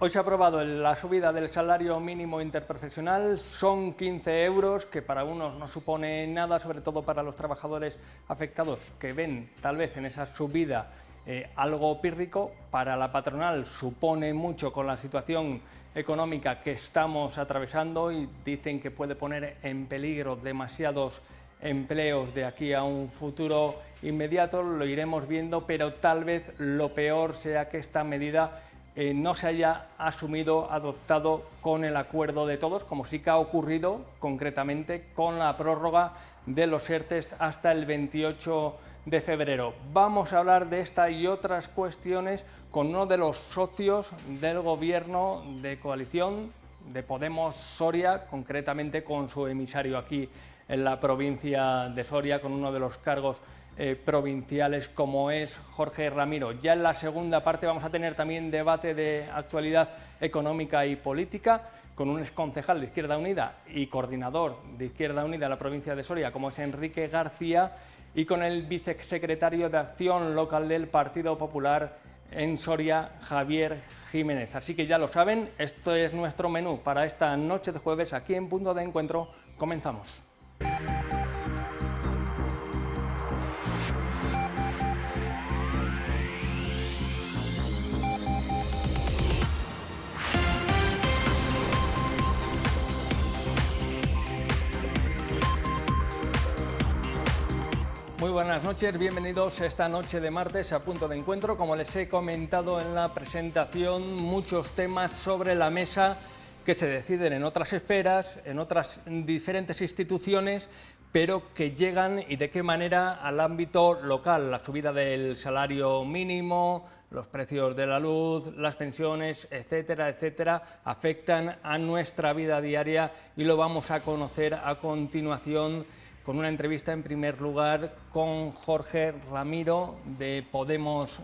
Hoy se ha aprobado la subida del salario mínimo interprofesional, son 15 euros, que para unos no supone nada, sobre todo para los trabajadores afectados que ven tal vez en esa subida algo pírrico. Para la patronal supone mucho con la situación económica que estamos atravesando y dicen que puede poner en peligro demasiados empleos de aquí a un futuro inmediato. Lo iremos viendo, pero tal vez lo peor sea que esta medida no se haya asumido, adoptado con el acuerdo de todos, como sí que ha ocurrido concretamente con la prórroga de los ERTEs hasta el 28 de febrero. Vamos a hablar de esta y otras cuestiones con uno de los socios del gobierno de coalición de Podemos Soria, concretamente con su emisario aquí en la provincia de Soria, con uno de los cargos provinciales como es Jorge Ramiro. Ya en la segunda parte vamos a tener también debate de actualidad económica y política con un exconcejal de Izquierda Unida y coordinador de Izquierda Unida en la provincia de Soria como es Enrique García, y con el vicesecretario de Acción Local del Partido Popular en Soria, Javier Jiménez. Así que ya lo saben, esto es nuestro menú para esta noche de jueves aquí en Punto de Encuentro. Comenzamos. Muy buenas noches, bienvenidos esta noche de martes a Punto de Encuentro. Como les he comentado en la presentación, muchos temas sobre la mesa que se deciden en otras esferas, en otras diferentes instituciones, pero que llegan y de qué manera al ámbito local. La subida del salario mínimo, los precios de la luz, las pensiones, etcétera, etcétera, afectan a nuestra vida diaria y lo vamos a conocer a continuación con una entrevista en primer lugar con Jorge Ramiro de Podemos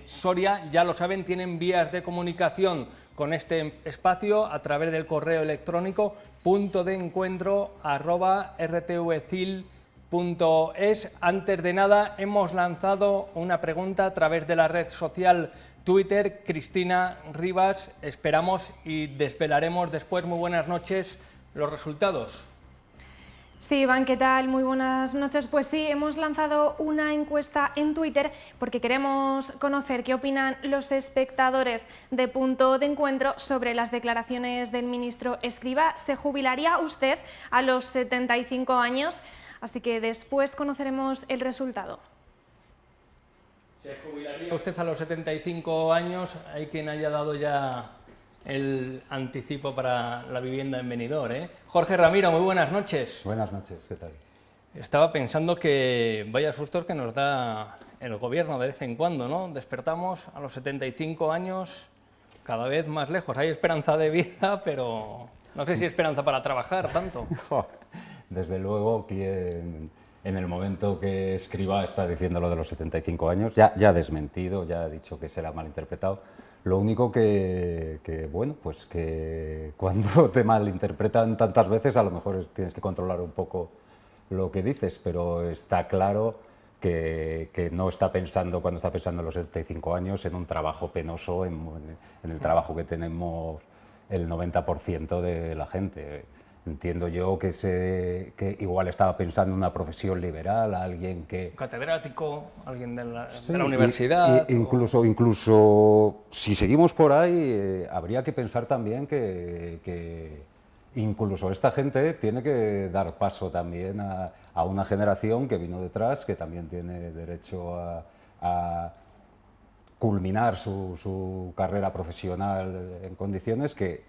Soria. Ya lo saben, tienen vías de comunicación con este espacio a través del correo electrónico puntodencuentro@rtvcil.es. Antes de nada, hemos lanzado una pregunta a través de la red social Twitter. Cristina Rivas, esperamos y desvelaremos después, muy buenas noches, los resultados. Sí, Iván, ¿qué tal? Muy buenas noches. Pues sí, hemos lanzado una encuesta en Twitter porque queremos conocer qué opinan los espectadores de Punto de Encuentro sobre las declaraciones del ministro Escrivá. ¿Se jubilaría usted a los 75 años? Así que después conoceremos el resultado. ¿Se jubilaría usted a los 75 años? Hay quien haya dado ya el anticipo para la vivienda en Benidorm, ¿eh? Jorge Ramiro, muy buenas noches. Buenas noches, ¿qué tal? Estaba pensando que vaya sustos que nos da el gobierno de vez en cuando, ¿no? Despertamos a los 75 años cada vez más lejos. Hay esperanza de vida, pero no sé si esperanza para trabajar tanto. Desde luego, quien en el momento que Escrivá está diciendo lo de los 75 años, ya ha desmentido, ya ha dicho que será malinterpretado. Lo único que bueno, pues que cuando te malinterpretan tantas veces, a lo mejor tienes que controlar un poco lo que dices, pero está claro que no está pensando, cuando está pensando en los 75 años, en un trabajo penoso, en el trabajo que tenemos el 90% de la gente. Entiendo yo que igual estaba pensando en una profesión liberal, alguien que... Catedrático, alguien de la universidad. Incluso si seguimos por ahí, habría que pensar también que incluso esta gente tiene que dar paso también a una generación que vino detrás, que también tiene derecho a culminar su carrera profesional en condiciones que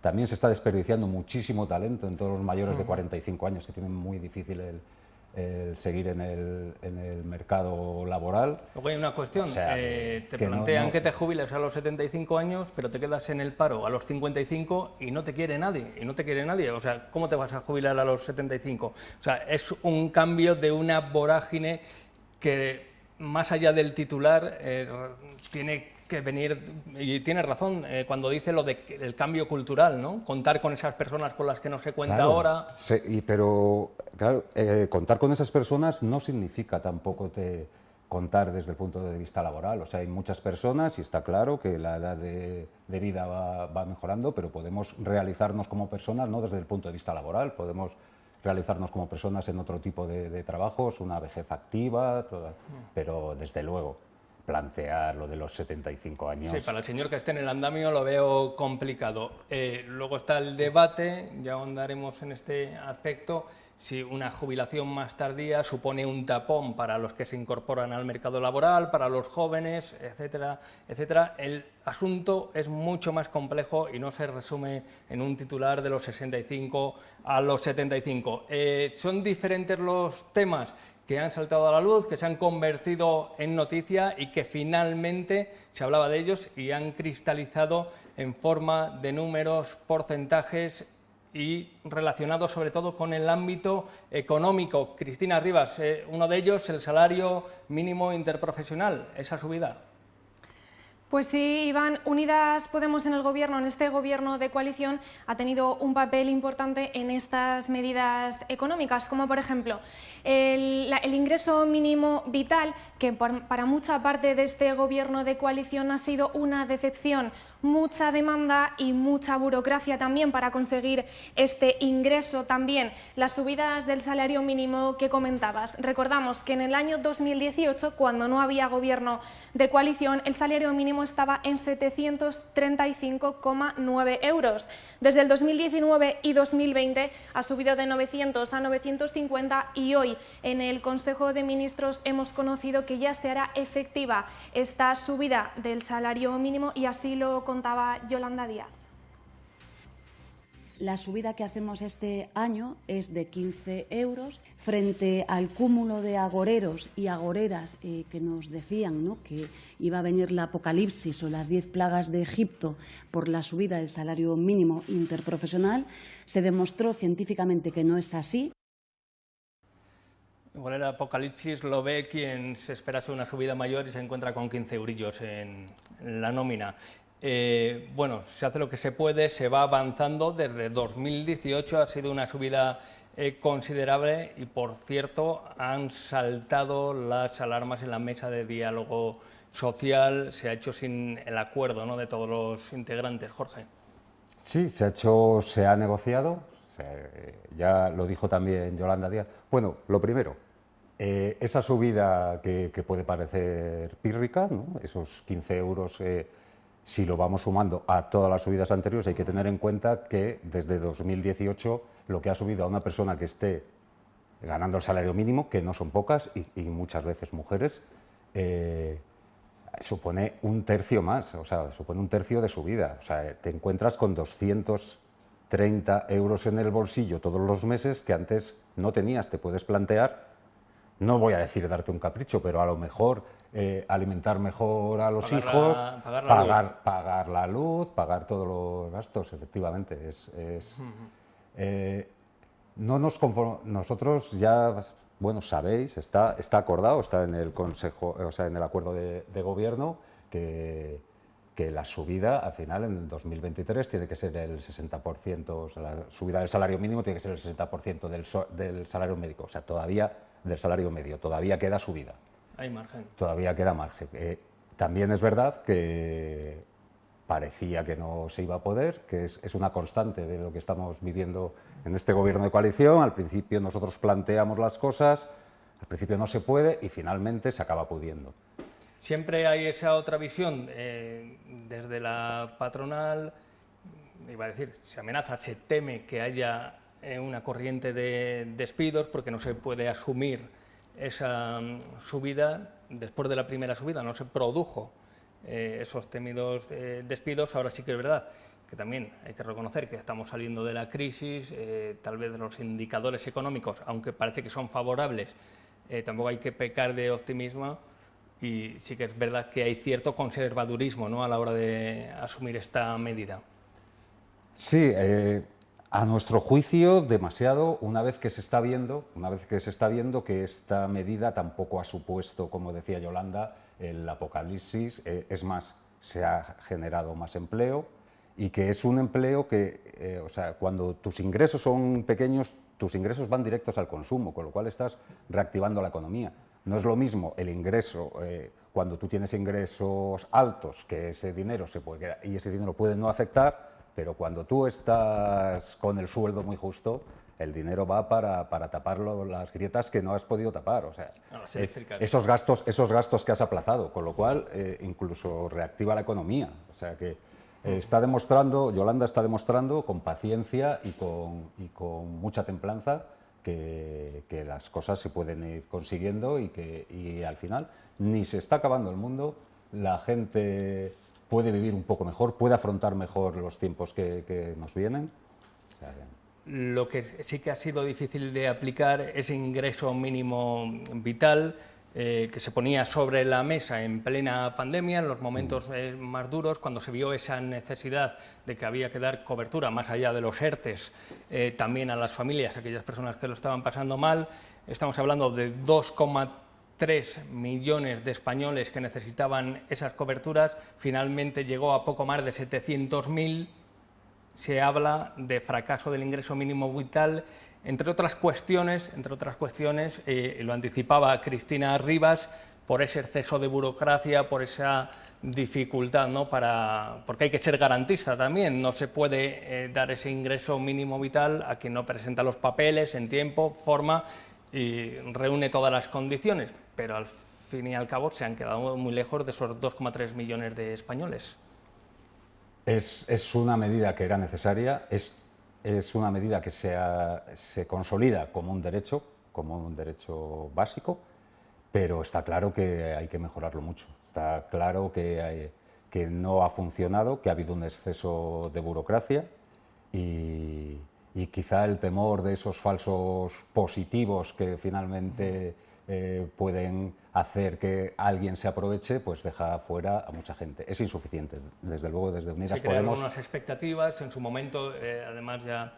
también se está desperdiciando muchísimo talento en todos los mayores de 45 años, que tienen muy difícil el seguir en el mercado laboral. Luego hay una cuestión, o sea, te plantean que te jubiles a los 75 años, pero te quedas en el paro a los 55 y no te quiere nadie, O sea, ¿cómo te vas a jubilar a los 75? O sea, es un cambio de una vorágine que, más allá del titular, tiene que venir, y tiene razón cuando dice lo del cambio cultural, ¿no? Contar con esas personas con las que no se cuenta ahora. Sí, pero claro, contar con esas personas no significa tampoco contar desde el punto de vista laboral. O sea, hay muchas personas y está claro que la edad de vida va mejorando, pero podemos realizarnos como personas no desde el punto de vista laboral, podemos realizarnos como personas en otro tipo de trabajos, una vejez activa, pero desde luego plantear lo de los 75 años... Sí, para el señor que esté en el andamio lo veo complicado. Luego está el debate, ya ahondaremos en este aspecto, si una jubilación más tardía supone un tapón para los que se incorporan al mercado laboral, para los jóvenes, etcétera, etcétera. El asunto es mucho más complejo y no se resume en un titular de los 65 a los 75. Son diferentes los temas que han saltado a la luz, que se han convertido en noticia y que finalmente se hablaba de ellos y han cristalizado en forma de números, porcentajes y relacionados sobre todo con el ámbito económico. Cristina Rivas, uno de ellos, el salario mínimo interprofesional, esa subida. Pues sí, Iván, Unidas Podemos en el Gobierno, en este Gobierno de coalición, ha tenido un papel importante en estas medidas económicas, como por ejemplo el ingreso mínimo vital, que para mucha parte de este Gobierno de coalición ha sido una decepción. Mucha demanda y mucha burocracia también para conseguir este ingreso. También las subidas del salario mínimo que comentabas. Recordamos que en el año 2018, cuando no había gobierno de coalición, el salario mínimo estaba en 735,9 euros. Desde el 2019 y 2020 ha subido de 900 a 950 y hoy en el Consejo de Ministros hemos conocido que ya se hará efectiva esta subida del salario mínimo y así lo contaba Yolanda Díaz. La subida que hacemos este año es de 15 euros frente al cúmulo de agoreros y agoreras que nos decían, ¿no?, que iba a venir la apocalipsis o las 10 plagas de Egipto por la subida del salario mínimo interprofesional. Se demostró científicamente que no es así. Igual el apocalipsis lo ve quien se esperase una subida mayor y se encuentra con 15 eurillos en la nómina. Bueno, se hace lo que se puede, se va avanzando. Desde 2018 ha sido una subida considerable y, por cierto, han saltado las alarmas en la mesa de diálogo social. Se ha hecho sin el acuerdo, ¿no?, de todos los integrantes. Jorge. Sí, se ha negociado, ya lo dijo también Yolanda Díaz. Bueno, lo primero, esa subida que puede parecer pírrica, ¿no?, esos 15 euros, si lo vamos sumando a todas las subidas anteriores, hay que tener en cuenta que desde 2018 lo que ha subido a una persona que esté ganando el salario mínimo, que no son pocas y muchas veces mujeres, supone un tercio más, o sea, supone un tercio de subida. O sea, te encuentras con 230 euros en el bolsillo todos los meses que antes no tenías. Te puedes plantear, no voy a decir darte un capricho, pero a lo mejor alimentar mejor a los hijos, pagar la luz, pagar todos los gastos, efectivamente. No nos nosotros ya, bueno, sabéis, está acordado, está en el Consejo, o sea, en el acuerdo de gobierno, que la subida al final en 2023 tiene que ser el 60%, o sea, la subida del salario mínimo tiene que ser el 60% del salario médico, o sea, todavía del salario medio, todavía queda subida. Hay margen. Todavía queda margen. También es verdad que parecía que no se iba a poder, que es una constante de lo que estamos viviendo en este gobierno de coalición. Al principio nosotros planteamos las cosas, al principio no se puede y finalmente se acaba pudiendo. Siempre hay esa otra visión desde la patronal, iba a decir, se amenaza, se teme que haya una corriente de despidos porque no se puede asumir esa subida. Después de la primera subida no se produjo esos temidos despidos. Ahora sí que es verdad que también hay que reconocer que estamos saliendo de la crisis, tal vez los indicadores económicos, aunque parece que son favorables, tampoco hay que pecar de optimismo y sí que es verdad que hay cierto conservadurismo, ¿no?, a la hora de asumir esta medida. Sí, a nuestro juicio, demasiado, una vez que se está viendo que esta medida tampoco ha supuesto, como decía Yolanda, el apocalipsis. Es más, se ha generado más empleo y que es un empleo que, o sea, cuando tus ingresos son pequeños, tus ingresos van directos al consumo, con lo cual estás reactivando la economía. No es lo mismo el ingreso, cuando tú tienes ingresos altos, que ese dinero se puede quedar, y ese dinero puede no afectar, pero cuando tú estás con el sueldo muy justo, el dinero va para tapar las grietas que no has podido tapar. O sea, esos gastos que has aplazado, con lo cual incluso reactiva la economía. O sea que está demostrando, Yolanda está demostrando con paciencia y con mucha templanza que las cosas se pueden ir consiguiendo y al final ni se está acabando el mundo, la gente puede vivir un poco mejor, puede afrontar mejor los tiempos que nos vienen. O sea, lo que sí que ha sido difícil de aplicar es ingreso mínimo vital, que se ponía sobre la mesa en plena pandemia, en los momentos más duros, cuando se vio esa necesidad de que había que dar cobertura, más allá de los ERTEs, también a las familias, a aquellas personas que lo estaban pasando mal. Estamos hablando de 2,3 millones de españoles que necesitaban esas coberturas, finalmente llegó a poco más de 700.000. Se habla de fracaso del ingreso mínimo vital, entre otras cuestiones, lo anticipaba Cristina Rivas, por ese exceso de burocracia, por esa dificultad, ¿no? Porque hay que ser garantista también, no se puede dar ese ingreso mínimo vital a quien no presenta los papeles en tiempo, forma y reúne todas las condiciones, pero al fin y al cabo se han quedado muy lejos de esos 2,3 millones de españoles. Es una medida que era necesaria, es una medida que se consolida como un derecho básico, pero está claro que hay que mejorarlo mucho. Está claro que no ha funcionado, que ha habido un exceso de burocracia y quizá el temor de esos falsos positivos que finalmente pueden hacer que alguien se aproveche, pues deja fuera a mucha gente. Es insuficiente, desde luego, desde Unidas Podemos. Se crearon unas expectativas, en su momento, además ya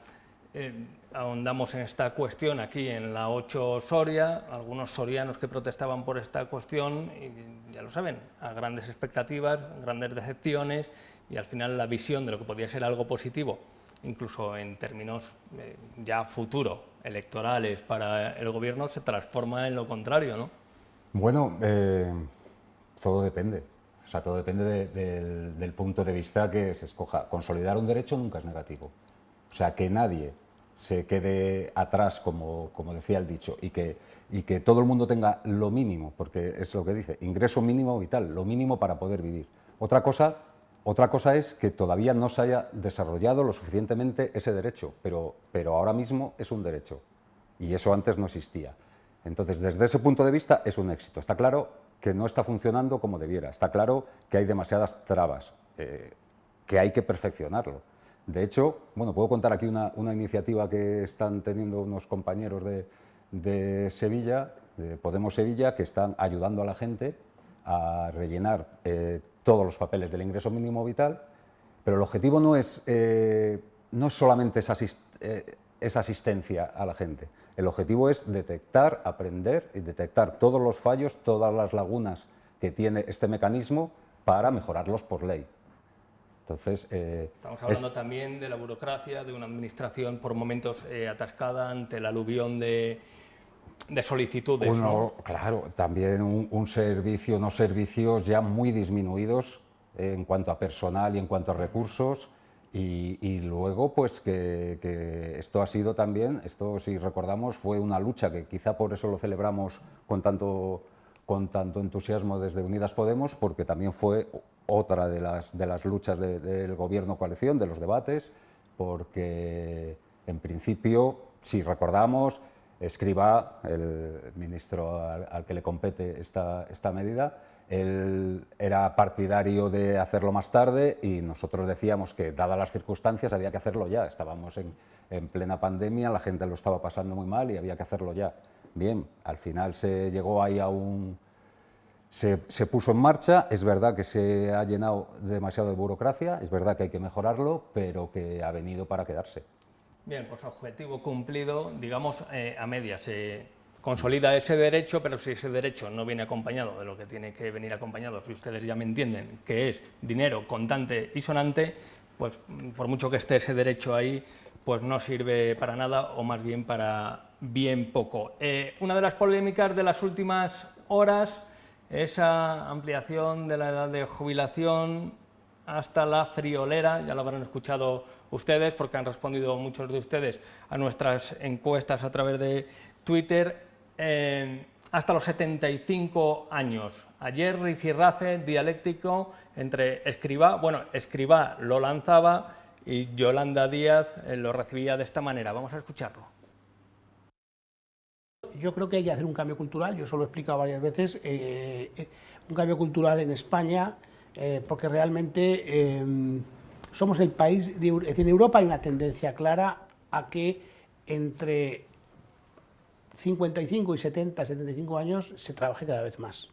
ahondamos en esta cuestión aquí en la 8 Soria, algunos sorianos que protestaban por esta cuestión, y ya lo saben, a grandes expectativas, grandes decepciones, y al final la visión de lo que podía ser algo positivo, incluso en términos ya futuro, electorales para el gobierno, se transforma en lo contrario, ¿no? Bueno, todo depende. O sea, todo depende del punto de vista que se escoja. Consolidar un derecho nunca es negativo. O sea, que nadie se quede atrás, como decía el dicho, y que todo el mundo tenga lo mínimo, porque es lo que dice, ingreso mínimo vital, lo mínimo para poder vivir. Otra cosa es que todavía no se haya desarrollado lo suficientemente ese derecho, pero ahora mismo es un derecho y eso antes no existía. Entonces, desde ese punto de vista es un éxito. Está claro que no está funcionando como debiera, está claro que hay demasiadas trabas, que hay que perfeccionarlo. De hecho, bueno, puedo contar aquí una iniciativa que están teniendo unos compañeros de Sevilla, de Podemos Sevilla, que están ayudando a la gente a rellenar todos los papeles del ingreso mínimo vital, pero el objetivo no es solamente esa asistencia a la gente. El objetivo es detectar, aprender y detectar todos los fallos, todas las lagunas que tiene este mecanismo para mejorarlos por ley. Entonces, estamos hablando también de la burocracia, de una administración por momentos atascada ante el aluvión de solicitudes, ¿no? Claro, también un servicio, unos servicios ya muy disminuidos en cuanto a personal y en cuanto a recursos, y luego pues que esto ha sido también, esto si recordamos fue una lucha que quizá por eso lo celebramos con tanto entusiasmo desde Unidas Podemos, porque también fue otra de las luchas del gobierno coalición, de los debates, porque en principio, si recordamos, Escrivá, el ministro al que le compete esta medida, él era partidario de hacerlo más tarde y nosotros decíamos que, dadas las circunstancias, había que hacerlo ya. Estábamos en plena pandemia, la gente lo estaba pasando muy mal y había que hacerlo ya. Bien, al final se llegó ahí se puso en marcha. Es verdad que se ha llenado demasiado de burocracia, es verdad que hay que mejorarlo, pero que ha venido para quedarse. Bien, pues objetivo cumplido, digamos, a medias. Se consolida ese derecho, pero si ese derecho no viene acompañado de lo que tiene que venir acompañado, si ustedes ya me entienden, que es dinero contante y sonante, pues por mucho que esté ese derecho ahí, pues no sirve para nada o más bien para bien poco. Una de las polémicas de las últimas horas, esa ampliación de la edad de jubilación hasta la friolera, ya lo habrán escuchado ustedes porque han respondido muchos de ustedes a nuestras encuestas a través de Twitter, hasta los 75 años. Ayer rifirrafe dialéctico entre Escrivá, bueno, Escrivá lo lanzaba y Yolanda Díaz lo recibía de esta manera. Vamos a escucharlo. Yo creo que hay que hacer un cambio cultural, yo eso lo he explicado varias veces, un cambio cultural en España, porque realmente somos el país, es decir, en Europa hay una tendencia clara a que entre 55 y 70, 75 años se trabaje cada vez más.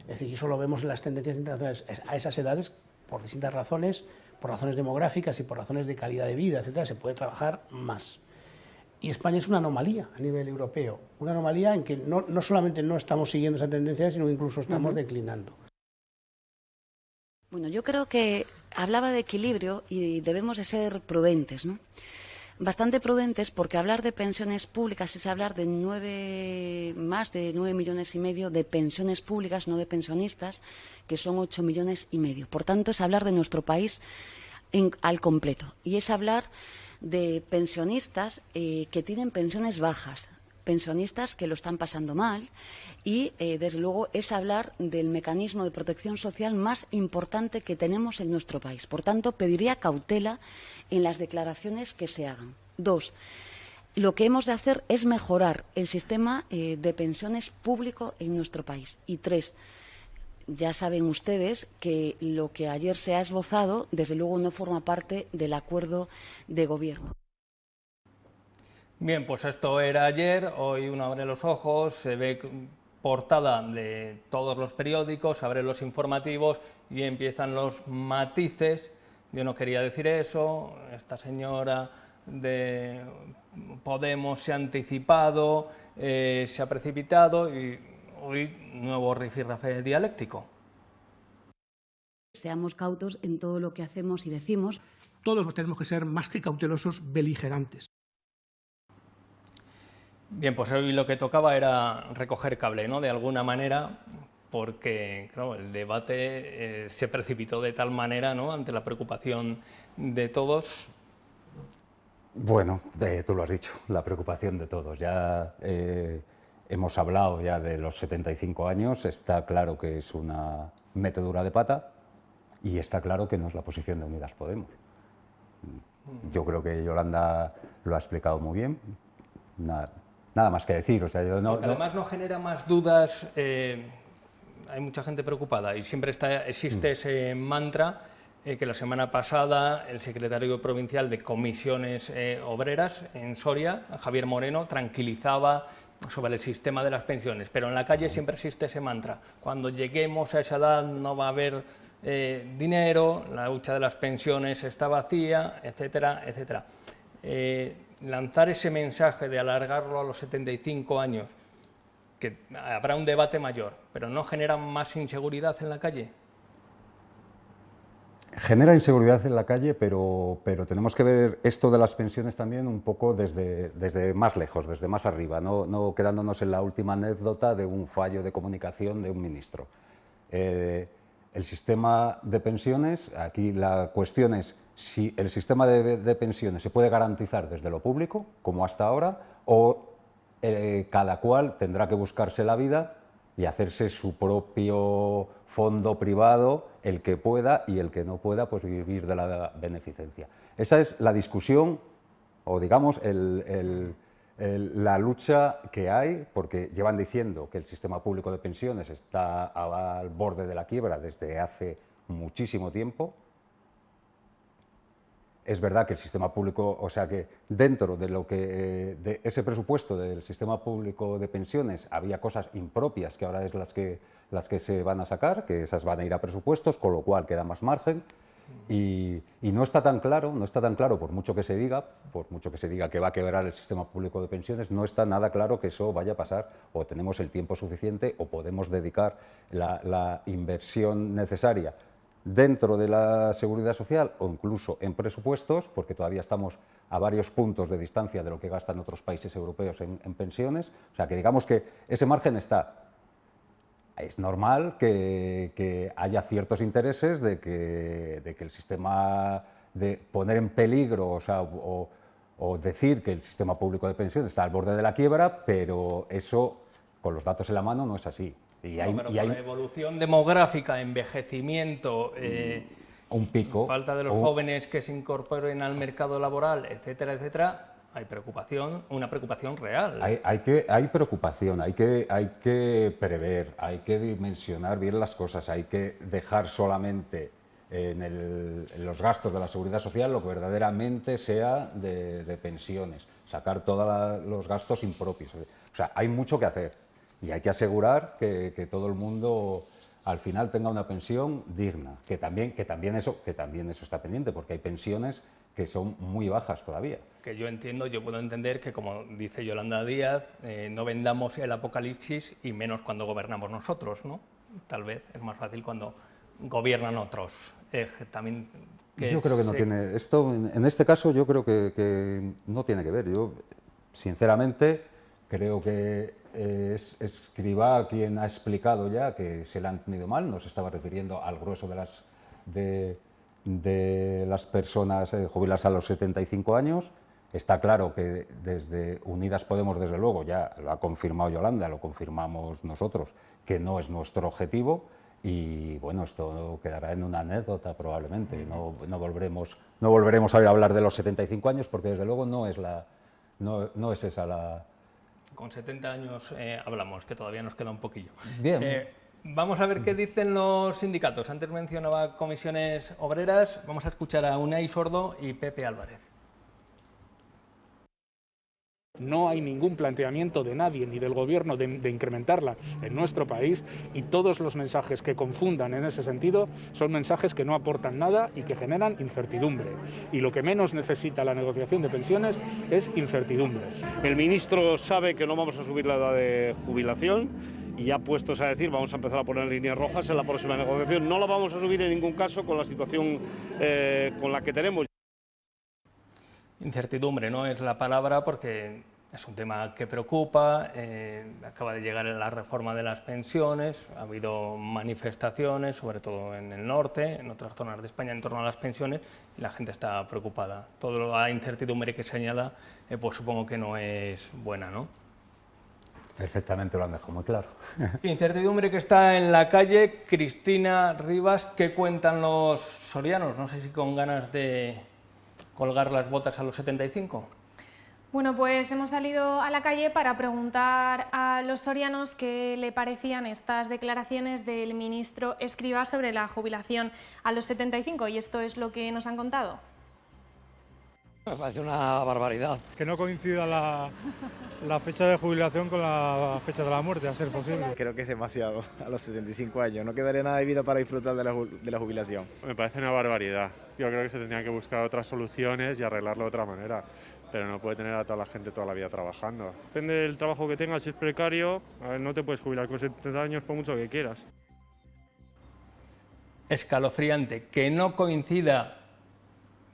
Es decir, eso lo vemos en las tendencias internacionales a esas edades por distintas razones, por razones demográficas y por razones de calidad de vida, etcétera, se puede trabajar más. Y España es una anomalía a nivel europeo, una anomalía en que no solamente no estamos siguiendo esa tendencia, sino que incluso estamos declinando. Bueno, yo creo que hablaba de equilibrio y debemos de ser prudentes, ¿no? Bastante prudentes, porque hablar de pensiones públicas es hablar de más de 9,5 millones de pensiones públicas, no de pensionistas, que son 8,5 millones. Por tanto, es hablar de nuestro país al completo. Y es hablar de pensionistas que tienen pensiones bajas, pensionistas que lo están pasando mal y, desde luego, es hablar del mecanismo de protección social más importante que tenemos en nuestro país. Por tanto, pediría cautela en las declaraciones que se hagan. 2. Lo que hemos de hacer es mejorar el sistema de pensiones público en nuestro país. Y 3. Ya saben ustedes que lo que ayer se ha esbozado, desde luego, no forma parte del acuerdo de gobierno. Bien, pues esto era ayer, hoy uno abre los ojos, se ve portada de todos los periódicos, abre los informativos y empiezan los matices. Yo no quería decir eso, esta señora de Podemos se ha anticipado, se ha precipitado y hoy nuevo rifirrafe dialéctico. Seamos cautos en todo lo que hacemos y decimos. Todos tenemos que ser más que cautelosos, beligerantes. Bien, pues hoy lo que tocaba era recoger cable, ¿no? De alguna manera, porque claro, el debate se precipitó de tal manera, ¿no? Ante la preocupación de todos. Bueno, tú lo has dicho, la preocupación de todos. Ya hemos hablado ya de los 75 años, está claro que es una metedura de pata y está claro que no es la posición de Unidas Podemos. Yo creo que Yolanda lo ha explicado muy bien. Nada más que decir, o sea, yo no... Porque además no genera más dudas, hay mucha gente preocupada y siempre existe ese mantra que la semana pasada el secretario provincial de Comisiones Obreras en Soria, Javier Moreno, tranquilizaba sobre el sistema de las pensiones, pero en la calle siempre existe ese mantra, cuando lleguemos a esa edad no va a haber dinero, la hucha de las pensiones está vacía, etcétera, etcétera. Lanzar ese mensaje de alargarlo a los 75 años, que habrá un debate mayor, pero ¿no genera más inseguridad en la calle? Genera inseguridad en la calle, pero tenemos que ver esto de las pensiones también un poco desde más lejos, desde más arriba, no quedándonos en la última anécdota de un fallo de comunicación de un ministro. El sistema de pensiones, aquí la cuestión es si el sistema de pensiones se puede garantizar desde lo público, como hasta ahora, o cada cual tendrá que buscarse la vida y hacerse su propio fondo privado, el que pueda, y el que no pueda, pues vivir de la beneficencia. Esa es la discusión, o digamos, la lucha que hay, porque llevan diciendo que el sistema público de pensiones está al borde de la quiebra desde hace muchísimo tiempo. Es verdad que el sistema público, o sea que dentro de lo que de ese presupuesto del sistema público de pensiones había cosas impropias que ahora es las que se van a sacar, que esas van a ir a presupuestos, con lo cual queda más margen. Y no está tan claro, por mucho que se diga que va a quebrar el sistema público de pensiones, no está nada claro que eso vaya a pasar, o tenemos el tiempo suficiente o podemos dedicar la inversión necesaria dentro de la seguridad social o incluso en presupuestos, porque todavía estamos a varios puntos de distancia de lo que gastan otros países europeos en pensiones, o sea que digamos que ese margen está. es normal que haya ciertos intereses de que el sistema, de poner en peligro, o decir que el sistema público de pensiones está al borde de la quiebra, pero eso, con los datos en la mano, no es así. Pero con la evolución demográfica, envejecimiento, un pico, falta de los jóvenes que se incorporen al mercado laboral, etcétera, etcétera, hay preocupación, una preocupación real. Hay preocupación, hay que prever, hay que dimensionar bien las cosas, hay que dejar solamente en los gastos de la seguridad social lo que verdaderamente sea de pensiones, sacar todos los gastos impropios. O sea, hay mucho que hacer y hay que asegurar que todo el mundo al final tenga una pensión digna, que también eso está pendiente, porque hay pensiones que son muy bajas todavía. Que yo puedo entender que, como dice Yolanda Díaz, no vendamos el apocalipsis y menos cuando gobernamos nosotros, ¿no? Tal vez es más fácil cuando gobiernan otros. Yo creo que no tiene, esto en este caso yo creo que no tiene que ver. Yo, sinceramente, creo que es Escrivá quien ha explicado ya que se le ha entendido mal, no se estaba refiriendo al grueso de las personas jubilarse a los 75 años. Está claro que desde Unidas Podemos, desde luego, ya lo ha confirmado Yolanda, lo confirmamos nosotros, que no es nuestro objetivo y bueno, esto quedará en una anécdota probablemente. No volveremos a oír hablar de los 75 años porque desde luego no es esa la... Con 70 años hablamos, que todavía nos queda un poquillo. Bien. Vamos a ver qué dicen los sindicatos. Antes mencionaba comisiones obreras. Vamos a escuchar a Unai Sordo y Pepe Álvarez. No hay ningún planteamiento de nadie, ni del Gobierno, de incrementarla en nuestro país, y todos los mensajes que confundan en ese sentido son mensajes que no aportan nada y que generan incertidumbre. Y lo que menos necesita la negociación de pensiones es incertidumbres. El ministro sabe que no vamos a subir la edad de jubilación y ya puestos a decir, vamos a empezar a poner líneas rojas en la próxima negociación. No la vamos a subir en ningún caso con la situación con la que tenemos. Incertidumbre no es la palabra porque es un tema que preocupa, acaba de llegar la reforma de las pensiones, ha habido manifestaciones, sobre todo en el norte, en otras zonas de España, en torno a las pensiones, y la gente está preocupada. Toda la incertidumbre que señala, pues supongo que no es buena, ¿no? Perfectamente, lo han dejado muy claro. Incertidumbre que está en la calle. Cristina Rivas, ¿qué cuentan los sorianos? No sé si con ganas de colgar las botas a los 75. Bueno, pues hemos salido a la calle para preguntar a los sorianos qué le parecían estas declaraciones del ministro Escrivá sobre la jubilación a los 75, y esto es lo que nos han contado. Me parece una barbaridad. Que no coincida la fecha de jubilación con la fecha de la muerte, a ser posible. Creo que es demasiado a los 75 años, no quedaría nada de vida para disfrutar de la jubilación. Me parece una barbaridad. Yo creo que se tendrían que buscar otras soluciones y arreglarlo de otra manera, pero no puede tener a toda la gente toda la vida trabajando. Depende del trabajo que tengas, si es precario, no te puedes jubilar con 70 años por mucho que quieras. Escalofriante, que no coincida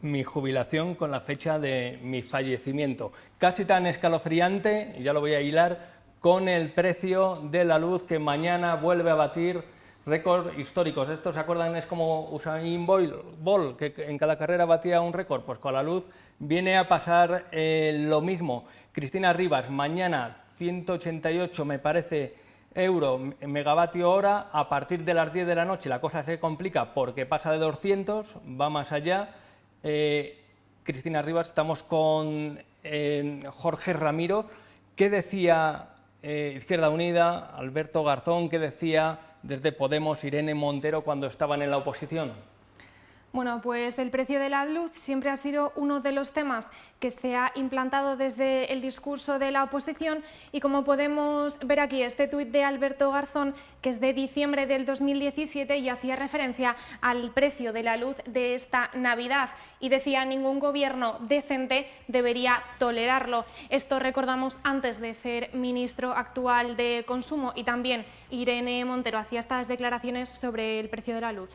mi jubilación con la fecha de mi fallecimiento. Casi tan escalofriante, y ya lo voy a hilar, con el precio de la luz que mañana vuelve a batir récords históricos. Esto, ¿se acuerdan? Es como Usain Bolt, que en cada carrera batía un récord. Pues con la luz viene a pasar lo mismo. Cristina Rivas, mañana 188, me parece, euro megavatio hora. A partir de las 10 de la noche la cosa se complica porque pasa de 200, va más allá. Cristina Rivas, estamos con Jorge Ramiro. ¿Qué decía Izquierda Unida, Alberto Garzón? ¿Qué decía desde Podemos Irene Montero cuando estaban en la oposición? Bueno, pues el precio de la luz siempre ha sido uno de los temas que se ha implantado desde el discurso de la oposición, y como podemos ver aquí, este tuit de Alberto Garzón, que es de diciembre del 2017 y hacía referencia al precio de la luz de esta Navidad y decía: ningún gobierno decente debería tolerarlo. Esto, recordamos, antes de ser ministro actual de Consumo, y también Irene Montero hacía estas declaraciones sobre el precio de la luz.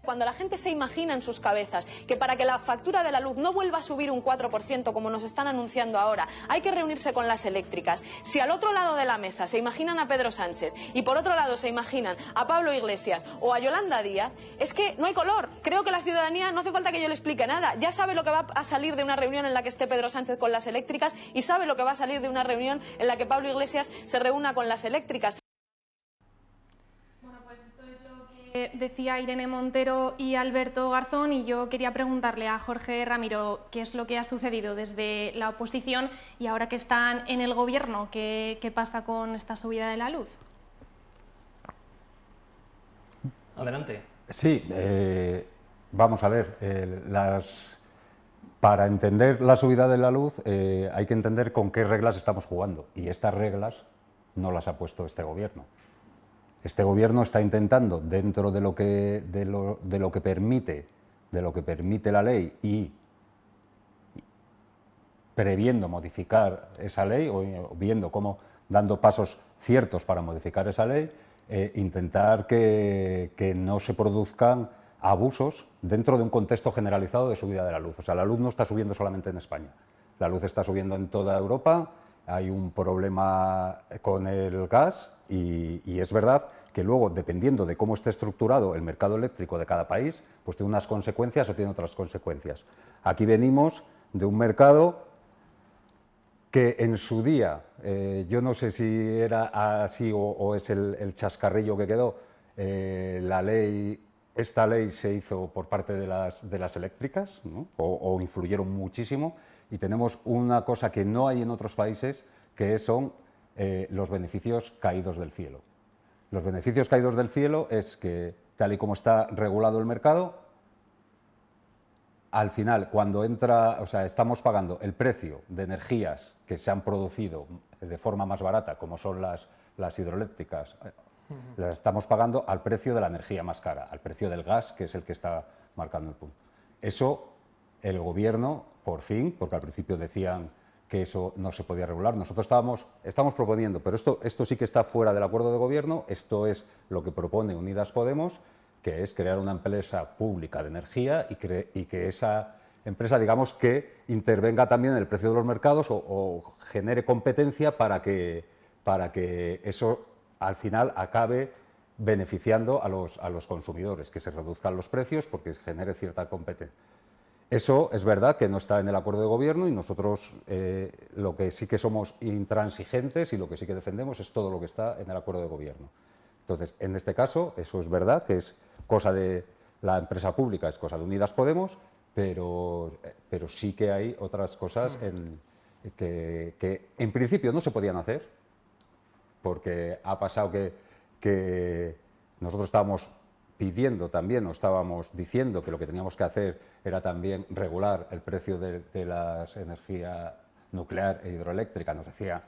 Cuando la gente se imagina en sus cabezas que para que la factura de la luz no vuelva a subir un 4% como nos están anunciando ahora, hay que reunirse con las eléctricas. Si al otro lado de la mesa se imaginan a Pedro Sánchez y por otro lado se imaginan a Pablo Iglesias o a Yolanda Díaz, es que no hay color. Creo que la ciudadanía, no hace falta que yo le explique nada, ya sabe lo que va a salir de una reunión en la que esté Pedro Sánchez con las eléctricas y sabe lo que va a salir de una reunión en la que Pablo Iglesias se reúna con las eléctricas. Decía Irene Montero y Alberto Garzón, y yo quería preguntarle a Jorge Ramiro qué es lo que ha sucedido desde la oposición y ahora que están en el gobierno, qué pasa con esta subida de la luz. Adelante. Sí, vamos a ver, para entender la subida de la luz hay que entender con qué reglas estamos jugando, y estas reglas no las ha puesto este gobierno. Este gobierno está intentando, dentro de lo que permite la ley y previendo modificar esa ley o viendo cómo dando pasos ciertos para modificar esa ley, intentar que no se produzcan abusos dentro de un contexto generalizado de subida de la luz. O sea, la luz no está subiendo solamente en España, la luz está subiendo en toda Europa, hay un problema con el gas y es verdad que luego, dependiendo de cómo esté estructurado el mercado eléctrico de cada país, pues tiene unas consecuencias o tiene otras consecuencias. Aquí venimos de un mercado que en su día, yo no sé si era así o es el chascarrillo que quedó, esta ley se hizo por parte de las eléctricas, ¿no? o influyeron muchísimo, y tenemos una cosa que no hay en otros países, que son los beneficios caídos del cielo. Los beneficios caídos del cielo es que, tal y como está regulado el mercado, al final, cuando entra, o sea, estamos pagando el precio de energías que se han producido de forma más barata, como son las hidroeléctricas, las estamos pagando al precio de la energía más cara, al precio del gas, que es el que está marcando el punto. Eso, el gobierno, por fin, porque al principio decían que eso no se podía regular. Nosotros estamos proponiendo, pero esto sí que está fuera del acuerdo de gobierno, esto es lo que propone Unidas Podemos, que es crear una empresa pública de energía y que esa empresa, digamos, que intervenga también en el precio de los mercados o genere competencia para que eso al final acabe beneficiando a los consumidores, que se reduzcan los precios porque genere cierta competencia. Eso es verdad que no está en el acuerdo de gobierno y nosotros lo que sí que somos intransigentes y lo que sí que defendemos es todo lo que está en el acuerdo de gobierno. Entonces, en este caso, eso es verdad que es cosa de la empresa pública, es cosa de Unidas Podemos, pero sí que hay otras cosas que en principio no se podían hacer, porque ha pasado que nosotros estábamos pidiendo también, o estábamos diciendo que lo que teníamos que hacer era también regular el precio de la energía nuclear e hidroeléctrica. Nos decía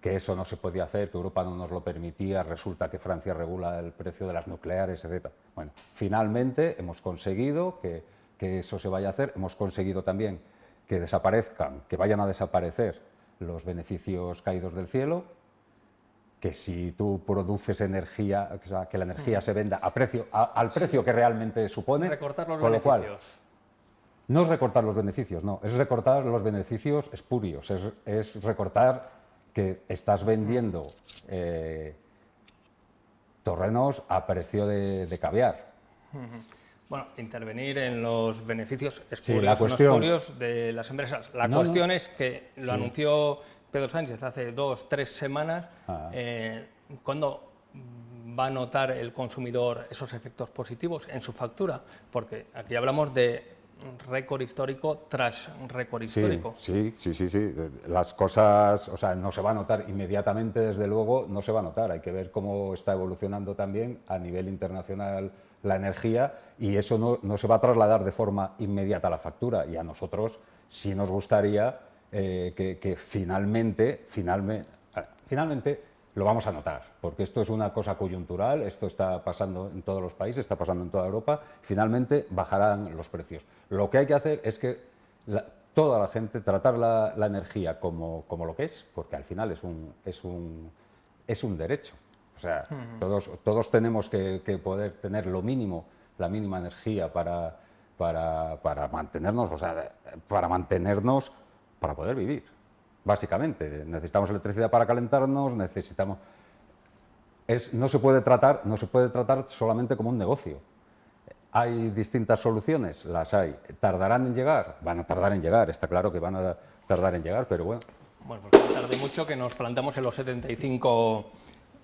que eso no se podía hacer, que Europa no nos lo permitía, resulta que Francia regula el precio de las nucleares, etc. Bueno, finalmente hemos conseguido que eso se vaya a hacer, hemos conseguido también que desaparezcan, que vayan a desaparecer los beneficios caídos del cielo, que si tú produces energía, o sea, que la energía se venda al precio que realmente supone. Recortar los con lo cual, beneficios. no es recortar los beneficios, no, es recortar los beneficios espurios, es recortar que estás vendiendo terrenos a precio de caviar. Bueno, intervenir en los beneficios Sí, la espurios, cuestión- espurios de las empresas. La cuestión es que lo anunció Pedro Sánchez hace 2 o 3 semanas. ¿Cuándo va a notar el consumidor esos efectos positivos en su factura? Porque aquí hablamos de récord histórico tras récord histórico. Sí. Las cosas, o sea, no se va a notar inmediatamente, desde luego, no se va a notar. Hay que ver cómo está evolucionando también a nivel internacional la energía y eso no se va a trasladar de forma inmediata a la factura. Y a nosotros sí nos gustaría que finalmente lo vamos a notar, porque esto es una cosa coyuntural, esto está pasando en todos los países, está pasando en toda Europa, finalmente bajarán los precios. Lo que hay que hacer es que toda la gente, tratar la energía como lo que es, porque al final es un derecho. O sea, todos tenemos que poder tener lo mínimo la mínima energía para mantenernos, o sea, para poder vivir, básicamente. Necesitamos electricidad para calentarnos, necesitamos... no se puede tratar solamente como un negocio. ¿Hay distintas soluciones? Las hay. ¿Tardarán en llegar? Van a tardar en llegar, está claro que van a tardar en llegar, pero bueno. Bueno, pues no tarde mucho, que nos plantamos en los 75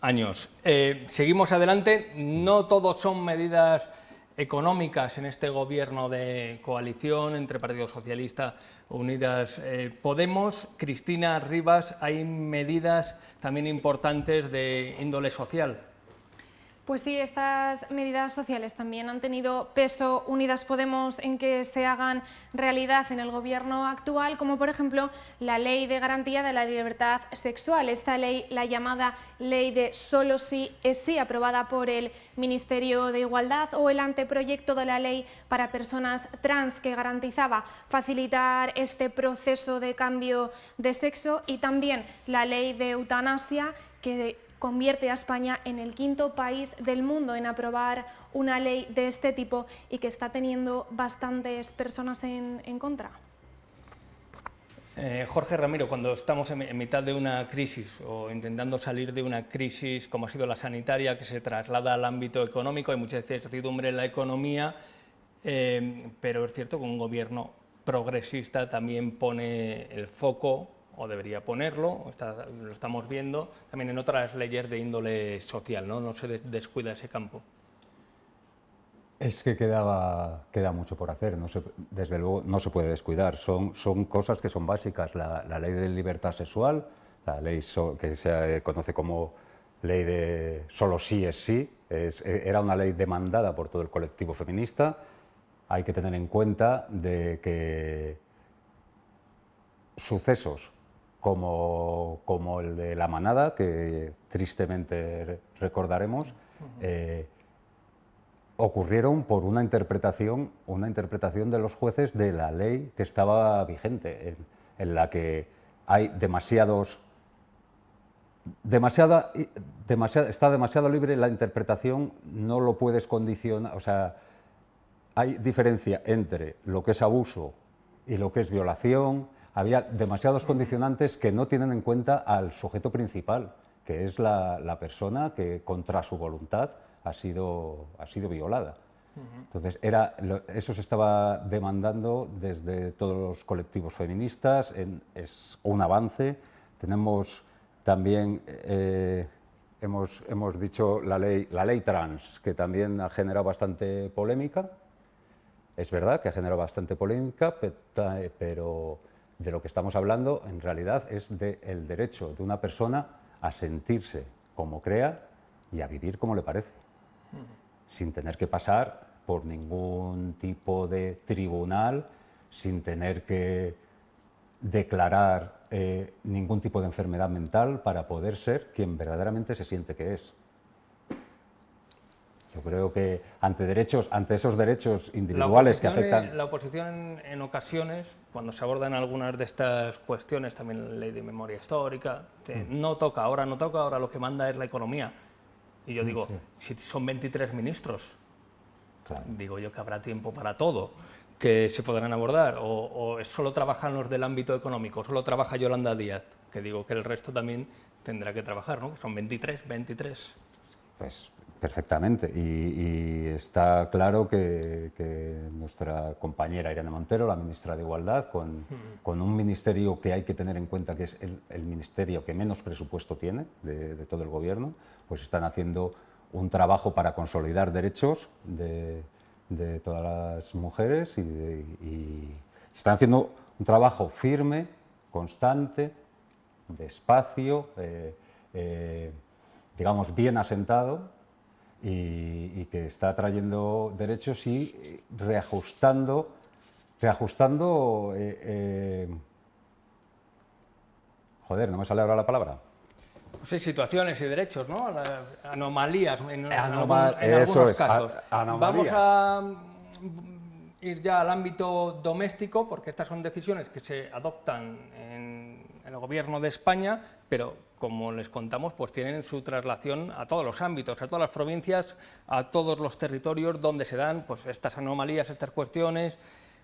años. Seguimos adelante. No todos son medidas económicas en este gobierno de coalición entre Partido Socialista, Unidas Podemos. Cristina Rivas, hay medidas también importantes de índole social. Pues sí, estas medidas sociales también han tenido peso Unidas Podemos en que se hagan realidad en el gobierno actual, como por ejemplo la Ley de Garantía de la Libertad Sexual. Esta ley, la llamada Ley de Solo sí es sí, aprobada por el Ministerio de Igualdad, o el anteproyecto de la Ley para Personas Trans, que garantizaba facilitar este proceso de cambio de sexo, y también la Ley de Eutanasia, que convierte a España en el 5º país del mundo en aprobar una ley de este tipo y que está teniendo bastantes personas en contra. Jorge Ramiro, cuando estamos en mitad de una crisis o intentando salir de una crisis como ha sido la sanitaria, que se traslada al ámbito económico, hay mucha incertidumbre en la economía, pero es cierto que un gobierno progresista también pone el foco, o debería ponerlo, lo estamos viendo también en otras leyes de índole social, ¿no? No se descuida ese campo. Es que queda mucho por hacer, desde luego no se puede descuidar, son cosas que son básicas. La ley de libertad sexual, la ley que se conoce como ley de solo sí es sí, era una ley demandada por todo el colectivo feminista. Hay que tener en cuenta de que sucesos como el de La Manada, que tristemente recordaremos, ocurrieron por una interpretación de los jueces de la ley que estaba vigente, en la que hay está demasiado libre la interpretación, no lo puedes condicionar, o sea, hay diferencia entre lo que es abuso y lo que es violación. Había demasiados condicionantes que no tienen en cuenta al sujeto principal, que es la persona que contra su voluntad ha sido violada. Entonces, eso se estaba demandando desde todos los colectivos feministas, es un avance. Tenemos también, hemos dicho la ley trans, que también ha generado bastante polémica. Es verdad que ha generado bastante polémica, pero de lo que estamos hablando en realidad es del derecho de una persona a sentirse como crea y a vivir como le parece, sin tener que pasar por ningún tipo de tribunal, sin tener que declarar ningún tipo de enfermedad mental para poder ser quien verdaderamente se siente que es. Yo creo que ante esos derechos individuales que afectan... La oposición en ocasiones, cuando se abordan algunas de estas cuestiones, también la ley de memoria histórica, no toca, ahora lo que manda es la economía. Y yo digo, si son 23 ministros, claro, digo yo que habrá tiempo para todo, que se podrán abordar, o solo trabajan los del ámbito económico, solo trabaja Yolanda Díaz, que digo que el resto también tendrá que trabajar, ¿no? Son 23. Pues perfectamente, y está claro que nuestra compañera Irene Montero, la ministra de Igualdad, con un ministerio que hay que tener en cuenta que es el ministerio que menos presupuesto tiene de todo el gobierno, pues están haciendo un trabajo para consolidar derechos de todas las mujeres y están haciendo un trabajo firme, constante, despacio, digamos bien asentado, y que está trayendo derechos y reajustando joder, no me sale ahora la palabra. Pues hay situaciones y derechos, ¿no? Anomalías en algunos casos. Vamos a ir ya al ámbito doméstico, porque estas son decisiones que se adoptan en el gobierno de España, pero como les contamos, pues tienen su traslación a todos los ámbitos, a todas las provincias, a todos los territorios donde se dan pues estas anomalías, estas cuestiones,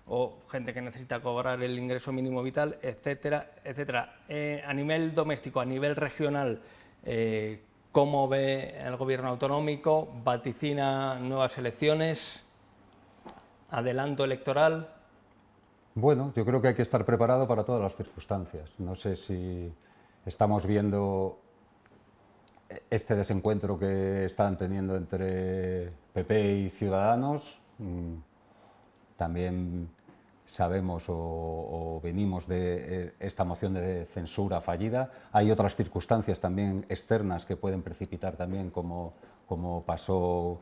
o gente que necesita cobrar el ingreso mínimo vital, etcétera, etcétera. A nivel doméstico, a nivel regional, ¿cómo ve el gobierno autonómico? ¿Vaticina nuevas elecciones? ¿Adelanto electoral? Bueno, yo creo que hay que estar preparado para todas las circunstancias. No sé si estamos viendo este desencuentro que están teniendo entre PP y Ciudadanos. También sabemos o venimos de esta moción de censura fallida. Hay otras circunstancias también externas que pueden precipitar también, como pasó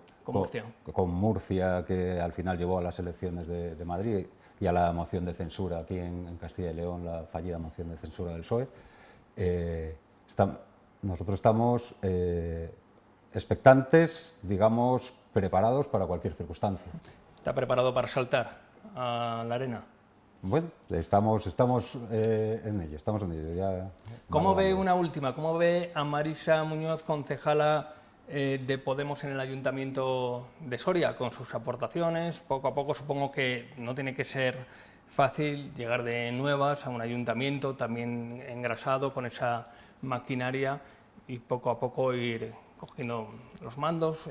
con Murcia, que al final llevó a las elecciones de Madrid, y a la moción de censura aquí en Castilla y León, la fallida moción de censura del PSOE. Nosotros estamos expectantes, digamos, preparados para cualquier circunstancia. ¿Está preparado para saltar a la arena? Bueno, estamos en ello. Ya ¿Cómo ve una última? ¿Cómo ve a Marisa Muñoz, concejala de Podemos en el Ayuntamiento de Soria, con sus aportaciones? Poco a poco supongo que no tiene que ser fácil llegar de nuevas a un ayuntamiento también engrasado con esa maquinaria y poco a poco ir cogiendo los mandos,